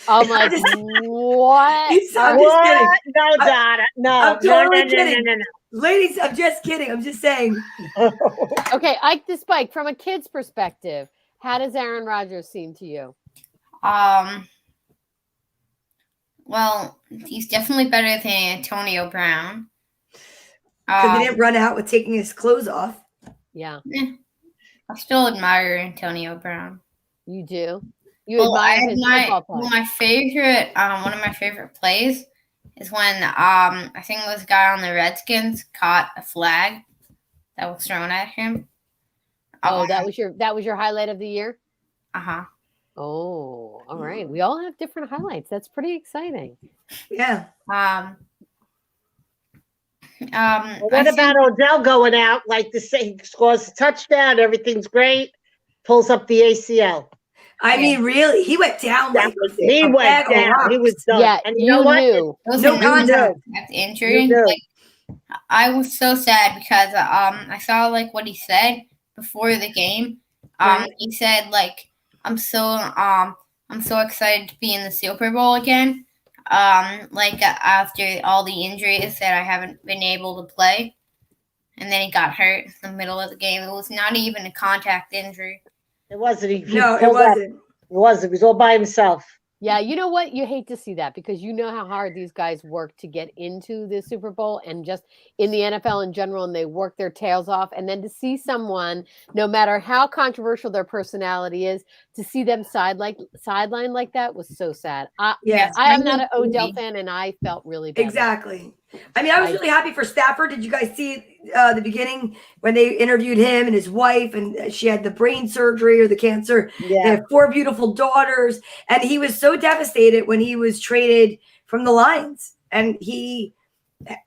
I'm like, what? I'm just kidding. What? No, Donna. No. I'm totally no, kidding. no. Ladies, I'm just kidding. I'm just saying. Okay, Ike the Spike, from a kid's perspective, how does Aaron Rodgers seem to you? Well, he's definitely better than Antonio Brown. Because he didn't run out with taking his clothes off. Yeah, I still admire Antonio Brown. you do. You admire his football play. One of my favorite plays is when I think it was a guy on the Redskins caught a flag that was thrown at him. Oh, that was your highlight of the year? Uh-huh. Oh, all right. We all have different highlights. That's pretty exciting. Yeah. What I about Odell going out like the same, scores a touchdown, everything's great, pulls up the ACL. I mean, really, he went down. Like He a went bag of down. rocks. He was done. Yeah, And you know what? knew. It was No a contact. injury. You knew. Like, I was so sad because I saw like what he said before the game. Right. He said like I'm so excited to be in the Super Bowl again. After all the injuries that I haven't been able to play, and then he got hurt in the middle of the game. It was not even a contact injury. It wasn't. No, it wasn't. It wasn't. He was all by himself. Yeah, you know what? You hate to see that because you know how hard these guys work to get into the Super Bowl and just in the NFL in general, and they work their tails off. And then to see someone, no matter how controversial their personality is, to see them sidelined like that was so sad. Yeah. I am not an Odell fan, and I felt really bad. Exactly. I mean, I was really happy for Stafford. Did you guys see the beginning when they interviewed him and his wife, and she had the brain surgery or the cancer? Yeah. They have 4 beautiful daughters, and he was so devastated when he was traded from the Lions, and he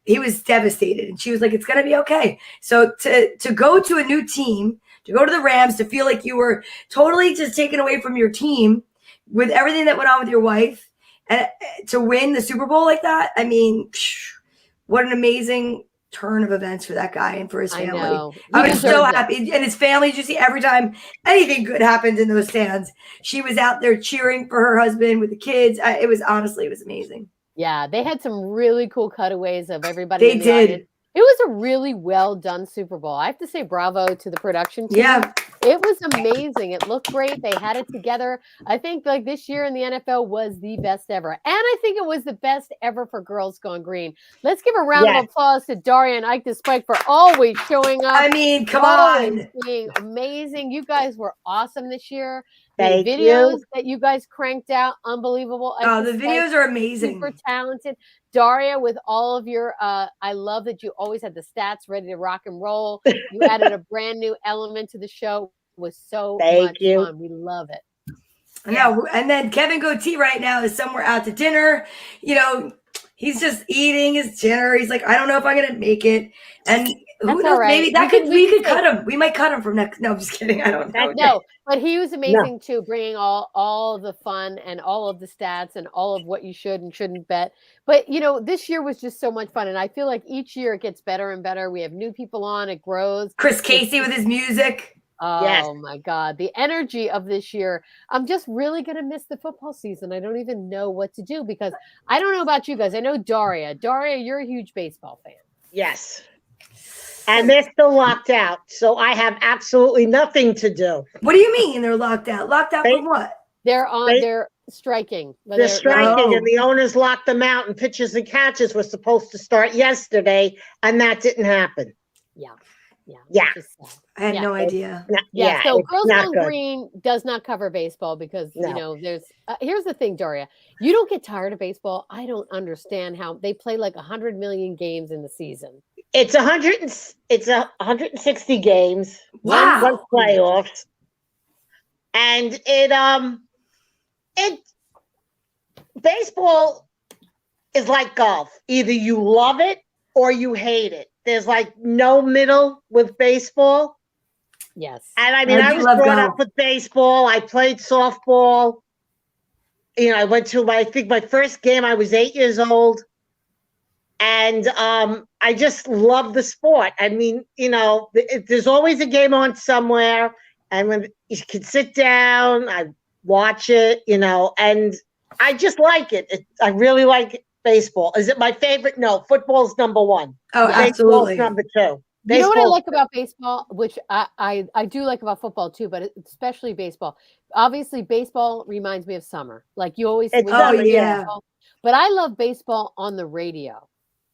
was devastated. And she was like, "It's gonna be okay." So to go to a new team, to go to the Rams, to feel like you were totally just taken away from your team with everything that went on with your wife, and to win the Super Bowl like that, I mean. What an amazing turn of events for that guy and for his family. I was so happy. And his family, you see, every time anything good happened in those stands, she was out there cheering for her husband with the kids. It was amazing. Yeah, they had some really cool cutaways of everybody. They did. It was a really well done Super Bowl. I have to say bravo to the production team. Yeah. It was amazing. It looked great. They had it together. I think like this year in the NFL was the best ever. And I think it was the best ever for Girls Gone Green. Let's give a round of applause to Daria and Ike the Spike for always showing up. I mean, come always on. being amazing. You guys were awesome this year. Thank the videos you. that you guys cranked out, unbelievable. Oh, the videos are amazing. Super talented. Daria, with all of your, I love that you always had the stats ready to rock and roll. You added a brand new element to the show. It was so much fun. We love it. No, and then Kevin Gootee right now is somewhere out to dinner. You know, he's just eating his dinner. He's like, I don't know if I'm gonna make it. And who knows? Right. Maybe we could cut him. We might cut him from next. No, I'm just kidding. I don't know. No, but he was amazing too, bringing all of the fun and all of the stats and all of what you should and shouldn't bet. But you know, this year was just so much fun, and I feel like each year it gets better and better. We have new people on. It grows. Chris Casey with his music. Oh my God. The energy of this year. I'm just really going to miss the football season. I don't even know what to do because I don't know about you guys. I know Daria. Daria, you're a huge baseball fan. Yes. And they're still locked out. So I have absolutely nothing to do. What do you mean they're locked out? Locked out from what? They're striking. They're striking and the owners locked them out, and pitches and catches were supposed to start yesterday, and that didn't happen. Yeah. I had no idea. So Girls Gone Green does not cover baseball because, you know, there's here's the thing, Daria. You don't get tired of baseball. I don't understand how they play like 100 million games in the season. It's 160 games. Wow. One playoffs. And baseball is like golf. Either you love it or you hate it. There's like no middle with baseball. Yes. And I mean, I was brought up with baseball. I played softball. You know, I went to I think my first game, I was 8 years old. And I just love the sport. I mean, you know, there's always a game on somewhere. And when you can sit down, I watch it, you know, and I just like it. I really like it. Baseball. Is it my favorite? No, football's number one. Oh, absolutely. Number two. You know what I like about baseball, which I do like about football too, but especially baseball. Obviously, baseball reminds me of summer. Like you always. It's summer, yeah. But I love baseball on the radio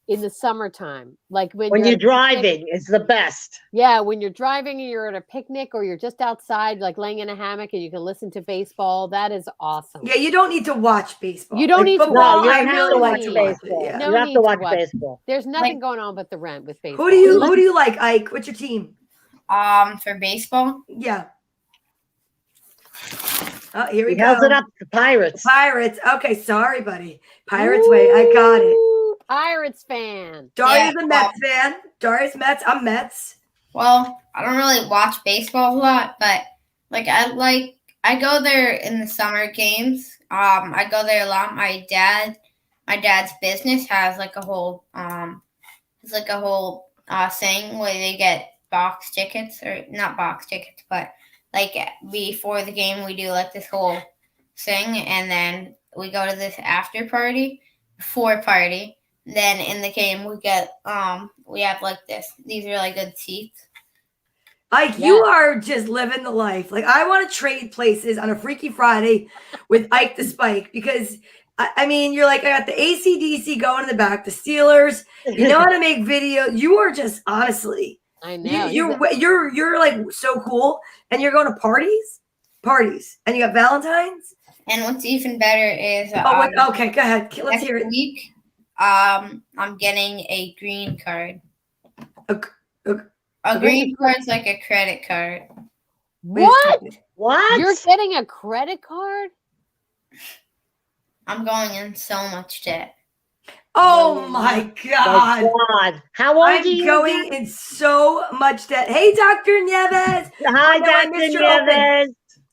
in the summertime. Like when you're driving, it's the best. Yeah, when you're driving and you're at a picnic or you're just outside, like laying in a hammock and you can listen to baseball. That is awesome. Yeah, you don't need to watch baseball. You don't need to watch. You have to watch baseball. Yeah. You have to watch baseball. There's nothing going on but the rent with baseball. Who do you like, Ike? What's your team? For baseball? Yeah. Oh, here we He go. held it up to Pirates. Pirates. Okay, sorry, buddy. Pirates way. I got it. Pirates fan. Daria's a Mets fan. Daria's Mets. I'm Mets. Well, I don't really watch baseball a lot, but I go there in the summer games. I go there a lot. My dad's business has like a whole thing where they get box tickets, or not box tickets, but like before the game we do like this whole thing, and then we go to this after party, before party. Then in the game we get we have like these really good seats. Ike, you are just living the life. Like I want to trade places on a Freaky Friday with Ike the Spike because I mean you're like I got the AC/DC going in the back, the Steelers. You know how to make video. You are just honestly. I know you're like so cool, and you're going to parties, and you got Valentine's. And what's even better is okay, go ahead. Let's hear it. Next week, I'm getting a green card. A green card is like a credit card. What? What? You're getting a credit card? I'm going in so much debt. Oh my God. My God. How old are you? I'm going in so much debt. Hey, Dr. Nieves. Hi, Dr. Nieves.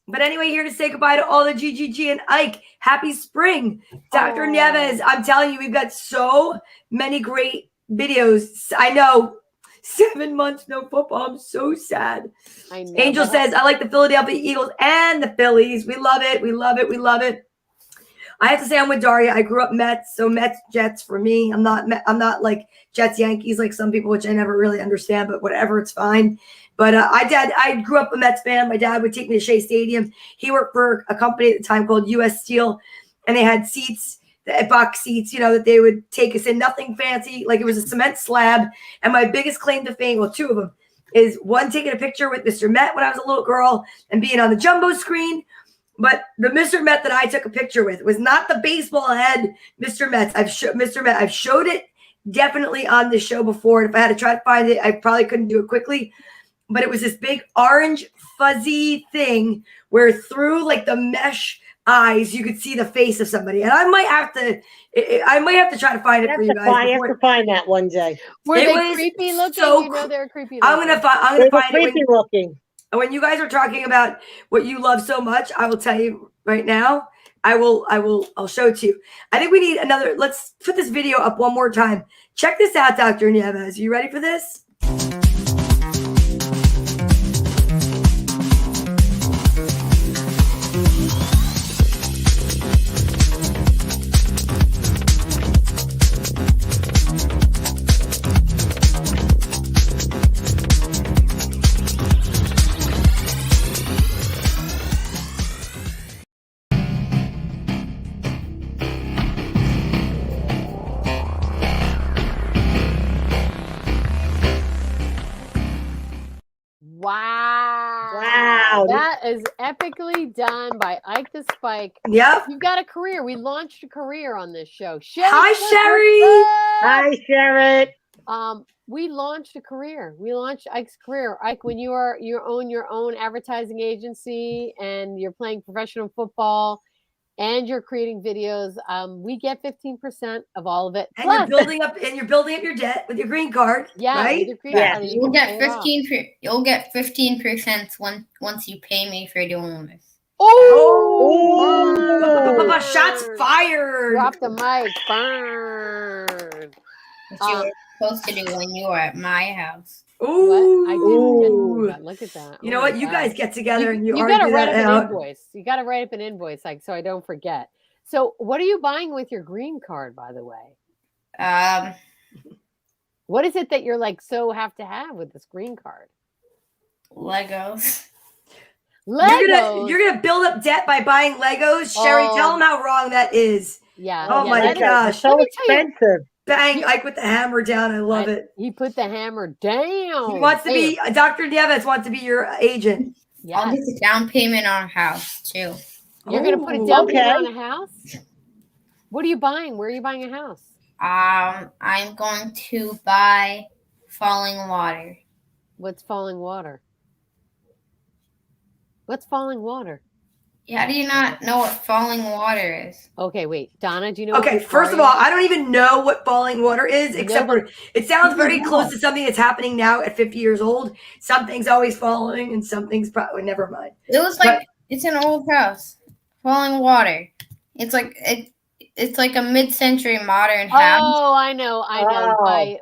But anyway, here to say goodbye to all the GGG and Ike. Happy spring. Dr. Nieves, I'm telling you, we've got so many great videos. I know. 7 months, no football. I'm so sad. I know. Angel says, I like the Philadelphia Eagles and the Phillies. We love it. We love it. We love it. I have to say I'm with Daria. I grew up Mets, so Mets, Jets for me. I'm not like Jets, Yankees like some people, which I never really understand, but whatever, it's fine. But I grew up a Mets fan. My dad would take me to Shea Stadium. He worked for a company at the time called U.S. Steel, and they had seats, box seats, you know, that they would take us in. Nothing fancy, like it was a cement slab. And my biggest claim to fame, well, two of them, is one, taking a picture with Mr. Met when I was a little girl and being on the jumbo screen. But the Mr. Met that I took a picture with was not the baseball head Mr. Met. Mr. Met. I've showed it definitely on this show before. And if I had to try to find it, I probably couldn't do it quickly. But it was this big orange fuzzy thing where through like the mesh eyes you could see the face of somebody. And I might have to try to find it for you guys. I have to find that one day. Were It they was creepy looking? so You know they're creepy looking. I'm gonna They were find creepy it looking. when you guys are talking about what you love so much. I will tell you right now. I'll show it to you. I think we need another. Let's put this video up one more time. Check this out, Dr. Nieves. You ready for this? Wow. That is epically done by Ike the Spike. Yep. You've got a career. We launched a career on this show. Hi, Sherry. Hi, Sherry. We launched a career. We launched Ike's career. Ike, when you own your own advertising agency and you're playing professional football and you're creating videos, we get 15% of all of it. And you're building up your debt with your green card. Yeah, right? You'll get 15%. You'll get 15% once you pay me for doing this. Oh! Shots fired. Drop the mic. Burn. What you were supposed to do when you were at my house. Ooh. What? I didn't get that. Look at that. You know what? You guys get together and you got to argue write that up out. an invoice. You got to write up an invoice, like, so I don't forget. So, what are you buying with your green card, by the way? What is it that you're like so have to have with this green card? Legos. You're gonna build up debt by buying Legos. Sherry, tell them how wrong that is. Yeah. Oh my gosh. So expensive. Bang, Ike with the hammer down. I love it. He put the hammer down. He wants to be Dr. Nieves wants to be your agent. Yeah. I'll get the down payment on a house too. You're gonna put a down payment on a house? What are you buying? Where are you buying a house? I'm going to buy Falling Water. What's Falling Water? What's Falling Water? How do you not know what Falling Water is? Okay, wait. Donna, do you know? Okay, first of all, I don't even know what falling water is, except for it sounds very close to something that's happening now at 50 years old. Something's always falling, and something's probably never mind. It was like it's an old house. Falling Water. It's like a mid-century modern house. Oh, I know.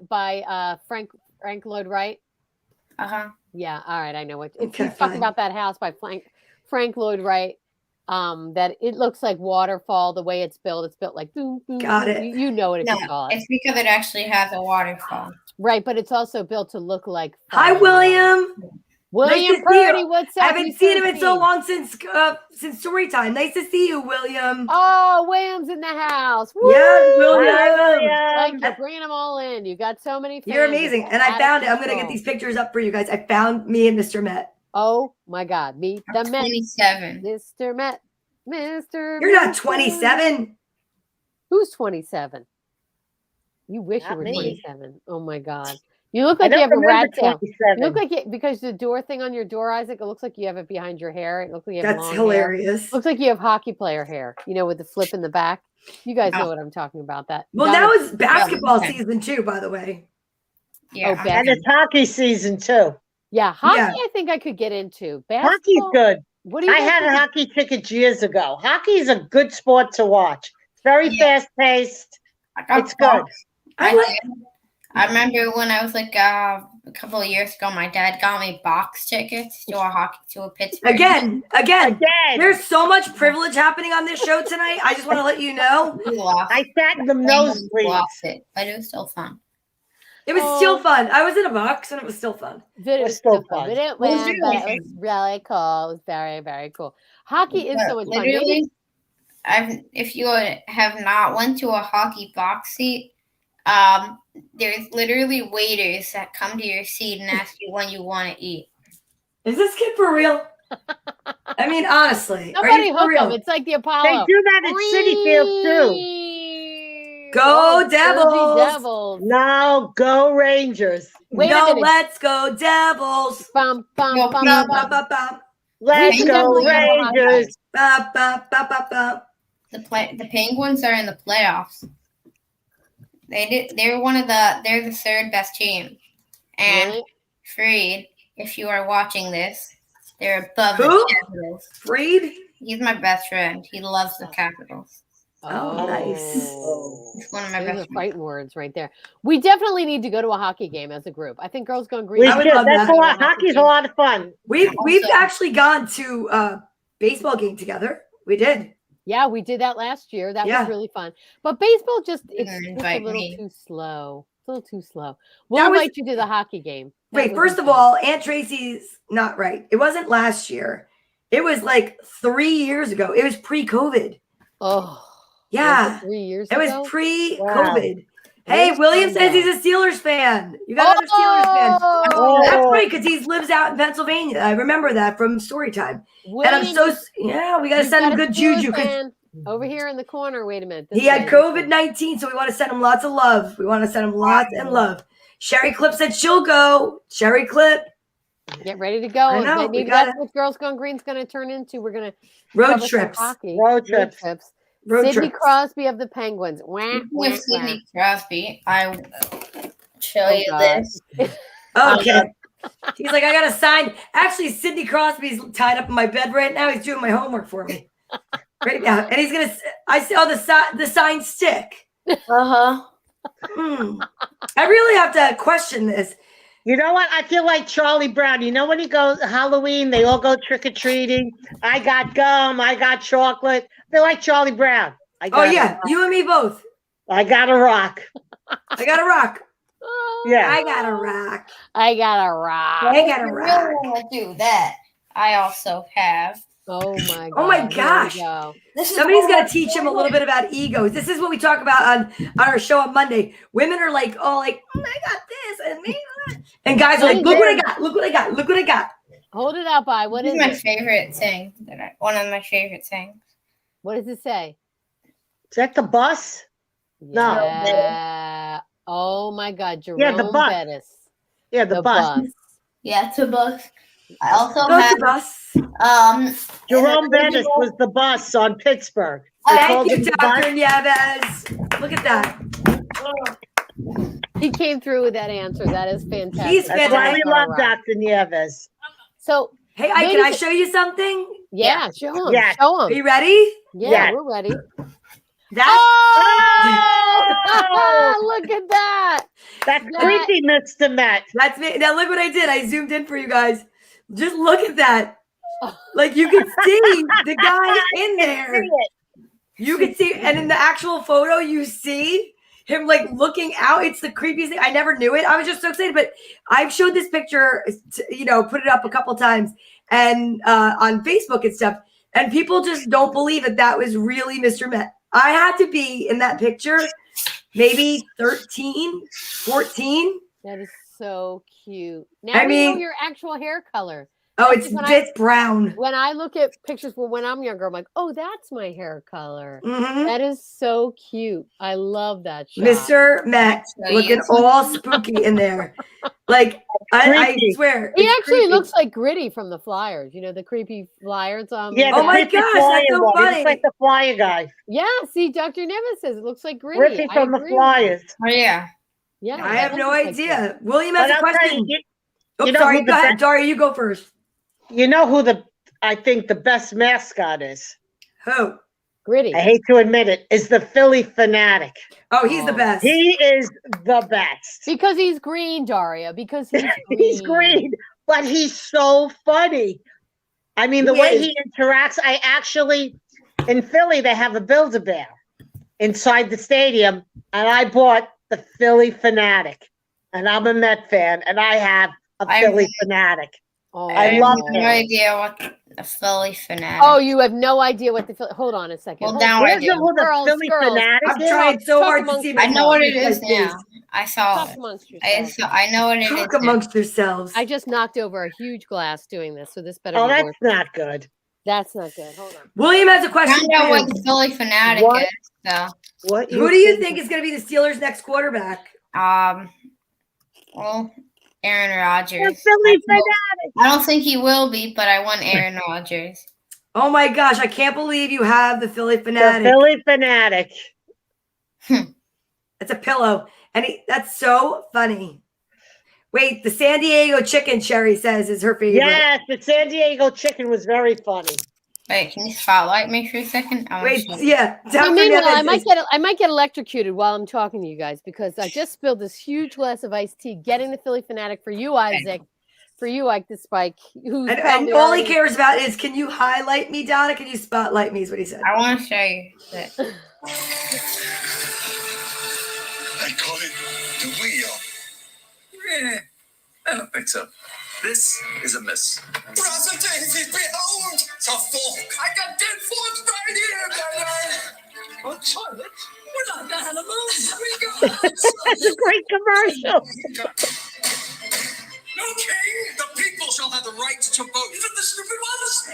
By Frank Lloyd Wright. Yeah. All right. I know what. He's talking about that house by Frank Lloyd Wright. That it looks like waterfall the way it's built. It's built like boom, boom. Got boom. it. You know what No, it's called. it's because it actually has a waterfall. Right, but it's also built to look like. Hi, William. William nice Purdy, what's up? I haven't seen him in so long since story time. Nice to see you, William. Oh, William's in the house. Woo! Yes, William. Like you're bringing them all in. You got so many fans. You're amazing. And I found it. I'm going to get these pictures up for you guys. I found me and Mr. Met. Oh, my God. Meet the Met. 27. Mr. Met. Mr. You're not 27. Who's 27? You wish you were me. 27. Oh, my God. You look like you have a rat tail. You look like it because the door thing on your door, Isaac. It looks like you have it behind your hair. It looks like you have That's long hilarious. hair. Looks like you have hockey player hair. You know, with the flip in the back. You guys know what I'm talking about. That. Well, now it's basketball season too. By the way. Yeah, and it's hockey season too. Yeah, hockey. Yeah. I think I could get into. Basketball, hockey's good. What do you? I had a hockey ticket years ago. Hockey is a good sport to watch. It's very fast paced. It's good. I remember when I was like a couple of years ago, my dad got me box tickets to a Pittsburgh. Again. There's so much privilege happening on this show tonight. I just want to let you know. I sat in the nosebleeds. Lost it, but it was still fun. It was still fun. I was in a box and it was still fun. It was still fun. We didn't win, but it was really cool. It was very, very cool. Hockey is so much fun. Literally, if you have not went to a hockey box seat, there's literally waiters that come to your seat and ask you when you want to eat. Is this kid for real? I mean, honestly, are Somebody you for hook real? them. It's like the They Apollo. do that at City Field too. Go Jersey Devils. Devils. No, go Rangers. Wait a No, minute. let's go Devils. Bum, bum, Go bum, Ba, bum, ba, bum. ba, ba. Let's should go definitely go to a hockey Rangers. game. Ba, ba, ba, ba, ba. The Penguins are in the playoffs. They're the third best team. And Really? Freed, if you are watching this, they're above Who? the Capitals. Freed? He's my best friend. He loves the Capitals. Oh, nice. He's one of my Those best are friends. fighting words right there. We definitely need to go to a hockey game as a group. I think Girls Gone Green. We I would should. love That's that. a lot. Hockey's a lot of fun. We've Also- actually gone to a baseball game together. We did. Yeah, we did that last year. That Yeah. was really fun. But baseball it's You're just gonna a invite little me. too slow. It's a little too slow. We'll That was- invite you to the hockey game. That Wait, would first be of fun. all, Aunt Tracy's not right. It wasn't last year. It was like 3 years ago. It was pre-COVID. Oh, Yeah. 3 years It was ago. pre-COVID. Wow. Hey, Years William ago. says he's a Steelers fan. You got another Steelers fan. Oh, That's Oh. right, because he lives out in Pennsylvania. I remember that from story time. And I'm William, yeah, we got to you've send got him a good Steelers juju because fan over here in the corner. Wait a minute. This he had way, this way. COVID-19, so we want to send him lots of love. We want to send him lots and love. Sherry Clip said she'll go. Sherry Clip, Get ready to go. I know, Maybe we gotta- that's what Girls Gone Green's going to turn into. We're going to road trips. Hockey. Road trips. Road Sidney trips. Crosby of the Penguins. Wah, Speaking wah, of wah. Sidney Crosby, I will show Oh, you God. this. Okay. He's like, I got to sign. Actually, Sidney Crosby's tied up in my bed right now. He's doing my homework for me right now. And he's going to, I saw the sign stick. Uh-huh. I really have to question this. You know what? I feel like Charlie Brown. You know when he goes Halloween, they all go trick or treating. I got gum. I got chocolate. They're like Charlie Brown. Oh, yeah. You and me both. I got a rock. I got a rock. Yeah. I got a rock. I got a rock. I got a If you rock. really want to do that, I also have. Oh my god. Oh my Here we gosh. go. This is Somebody's one got of to teach him a my little bit about egos. This is what we talk about on our show on Monday. Women are like, oh, like, I got this and me. And guys are like, look what I got. Look what I got. Look what I got. Hold it up, I. What This is is my it? favorite thing. One of my favorite things. What does it say? Is that the bus? No. Yeah. Oh my god, Jerome Yeah, the bus. Bettis. Yeah, the bus. Yeah, it's a book. I also Go to have bus. Jerome Bettis was the bus on Pittsburgh. They called Thank him you, the bus. Dr. Nieves. Look at that. He came through with that answer. That is fantastic. He's That's why we fantastic. love Dr. Nieves. So Hey, Ike, can I show you something? yeah, show him. Yeah. Show Are him. you ready? Yeah, Yeah. we're ready. That's Oh! Look at that. That's That- creepy, Mr. Met. that's me. Now look what I did. I zoomed in for you guys. Just look at that. Like you can see the guy in there. You can see, and in the actual photo, you see him like looking out. It's the creepiest thing. I never knew it. I was just so excited. But I've showed this picture, put it up a couple times and on Facebook and stuff. And people just don't believe that was really Mr. Met. I had to be in that picture maybe 13, 14. That is so cute. Now I we know mean- your actual hair color. Oh, it's When it's brown. When I look at pictures for when I'm younger, I'm like, oh, that's my hair color. Mhm. That is so cute. I love that shot. Mr. Met So looking you- all spooky in there. Like, I Creepy. swear. He it's actually creepy. looks like Gritty from the Flyers. You know, the creepy Flyers. Yeah, Oh the my creepy gosh, flyer that's so one. He funny. looks like the flyer guy. Yeah, see, Dr. Nevis says it looks like Gritty. Ricky I from the agree with you. Flyers. Oh yeah. Yeah, I that have does no look like idea. that. William has But a I'll tell question. you, Oh, you know sorry. who Go the ahead, best- Daria. You go first. you know who I think the best mascot is? Who? Gritty. I hate to admit it, is the Philly Fanatic. Oh, he's the Oh. best. He is the best. Because he's green, Daria. Because he's green. He's green, but he's so funny. I mean, the He way is. he interacts, in Philly, they have a Build-A-Bear inside the stadium, and I bought the Philly Fanatic. And I'm a Met fan, and I have a I- Philly Fanatic. Oh, I love have no him. idea what a Philly fanatic. Oh, you have no idea what the hold on a second. Well, Hold now on. I Where's the, do. who the Girls, Philly girls. Fanatic I'm is? trying so Talk hard to amongst see. I know what it myself is in my now. face. I saw Talk it. amongst I yourselves. know what it is. Talk now. amongst yourselves. I just knocked over a huge glass doing this, so this better Oh, be that's worth. not good. That's not good. Hold on. William has a question. Find out for what you. the Philly fanatic What? is. So, What Who do you think is going to be the Steelers' next quarterback? well, Aaron Rodgers. Philly I don't think he will be, but I want Aaron Rodgers. Oh my gosh, I can't believe you have the Philly The fanatic. Philly fanatic. It's a pillow. And that's so funny. Wait, the San Diego chicken, Sherry says, is her favorite. Yes, the San Diego chicken was very funny. Wait, can you spotlight me for a second? Wait, yeah. So meanwhile, I might get electrocuted while I'm talking to you guys because I just spilled this huge glass of iced tea. Getting the Philly fanatic for you, Isaac. For you, Ike the Spike. And all he cares about is, can you highlight me, Donna? Can you spotlight me? Is what he said. I want to show you this. I call it the wheel. Yeah, I don't think so. This is a miss. Brother David, behold! It's a fork. I got 10 forks right here, baby! Oh, toilet? We're not the animals. We go That's a great commercial. No king! The people shall have the right to vote. Even the stupid ones?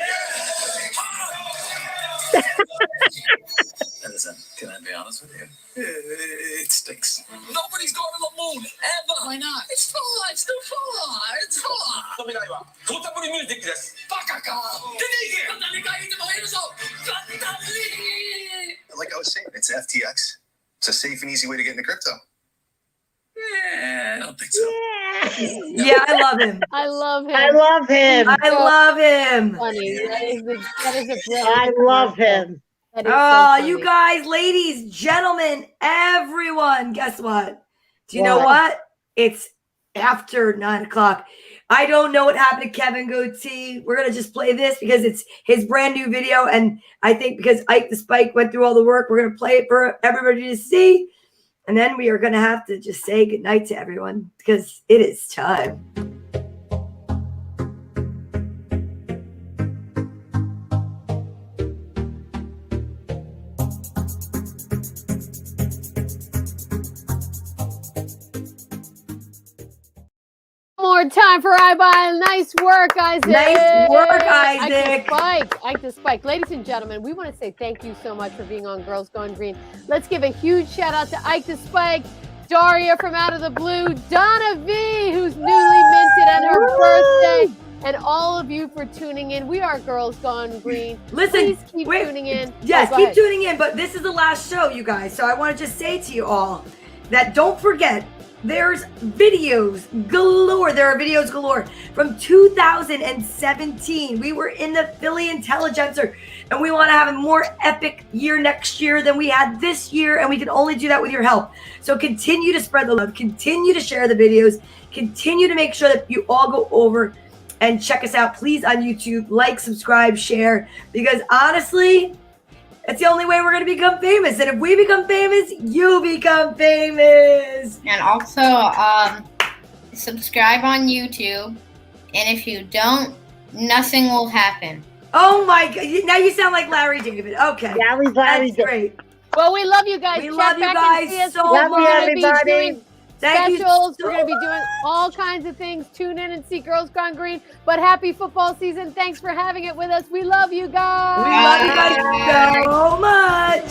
Listen, can I be honest with you? It stinks. Nobody's going to the moon, ever! Why not? It's fun! It's too fun! It's fun! 飛び台はトータブルミュージックです。バカか！出ていけ！簡単に書いてもらえるぞ！簡単に！ Like I was saying, it's FTX. It's a safe and easy way to get into crypto. Yeah, I don't think so. Yeah, I love him. I love him. I love him. I love him. Funny. That is a brilliant I love him. That is so Oh, funny. you guys, ladies, gentlemen, everyone, guess what? Do you know what? It's after 9 o'clock. I don't know what happened to Kevin Gootee. We're going to just play this because it's his brand new video. And I think because Ike the Spike went through all the work, we're going to play it for everybody to see. And then we are going to have to just say goodnight to everyone because it is time. More time for iBuy. Nice work, Isaac. Nice work, Isaac. Ike the Spike. Ladies and gentlemen, we want to say thank you so much for being on Girls Going Green. Let's give a huge shout out to Ike the Spike, Daria from Out of the Blue, Donna Vee, who's newly minted on her birthday, and all of you for tuning in. We are Girls Gone Green. Listen, please keep tuning in. Yes, Go keep ahead. tuning in, but this is the last show, you guys. So I want to just say to you all that don't forget, there's videos galore. There are videos galore from 2017. We were in the Philly Intelligencer, and we want to have a more epic year next year than we had this year, and we can only do that with your help. So continue to spread the love, continue to share the videos, continue to make sure that you all go over and check us out, please, on YouTube. Like, subscribe, share, because honestly, it's the only way we're going to become famous. And if we become famous, you become famous. And also, subscribe on YouTube. And if you don't, nothing will happen. Oh my God. Now you sound like Larry David. Okay. Larry That's great. Well, we love you guys. We Check love you back guys and see us. so We're much. gonna be everybody. doing Thank you specials. so We're going to be doing all kinds of things. Tune in and see Girls Gone Green. But happy football season. Thanks for having it with us. We love you guys. We love you guys so much.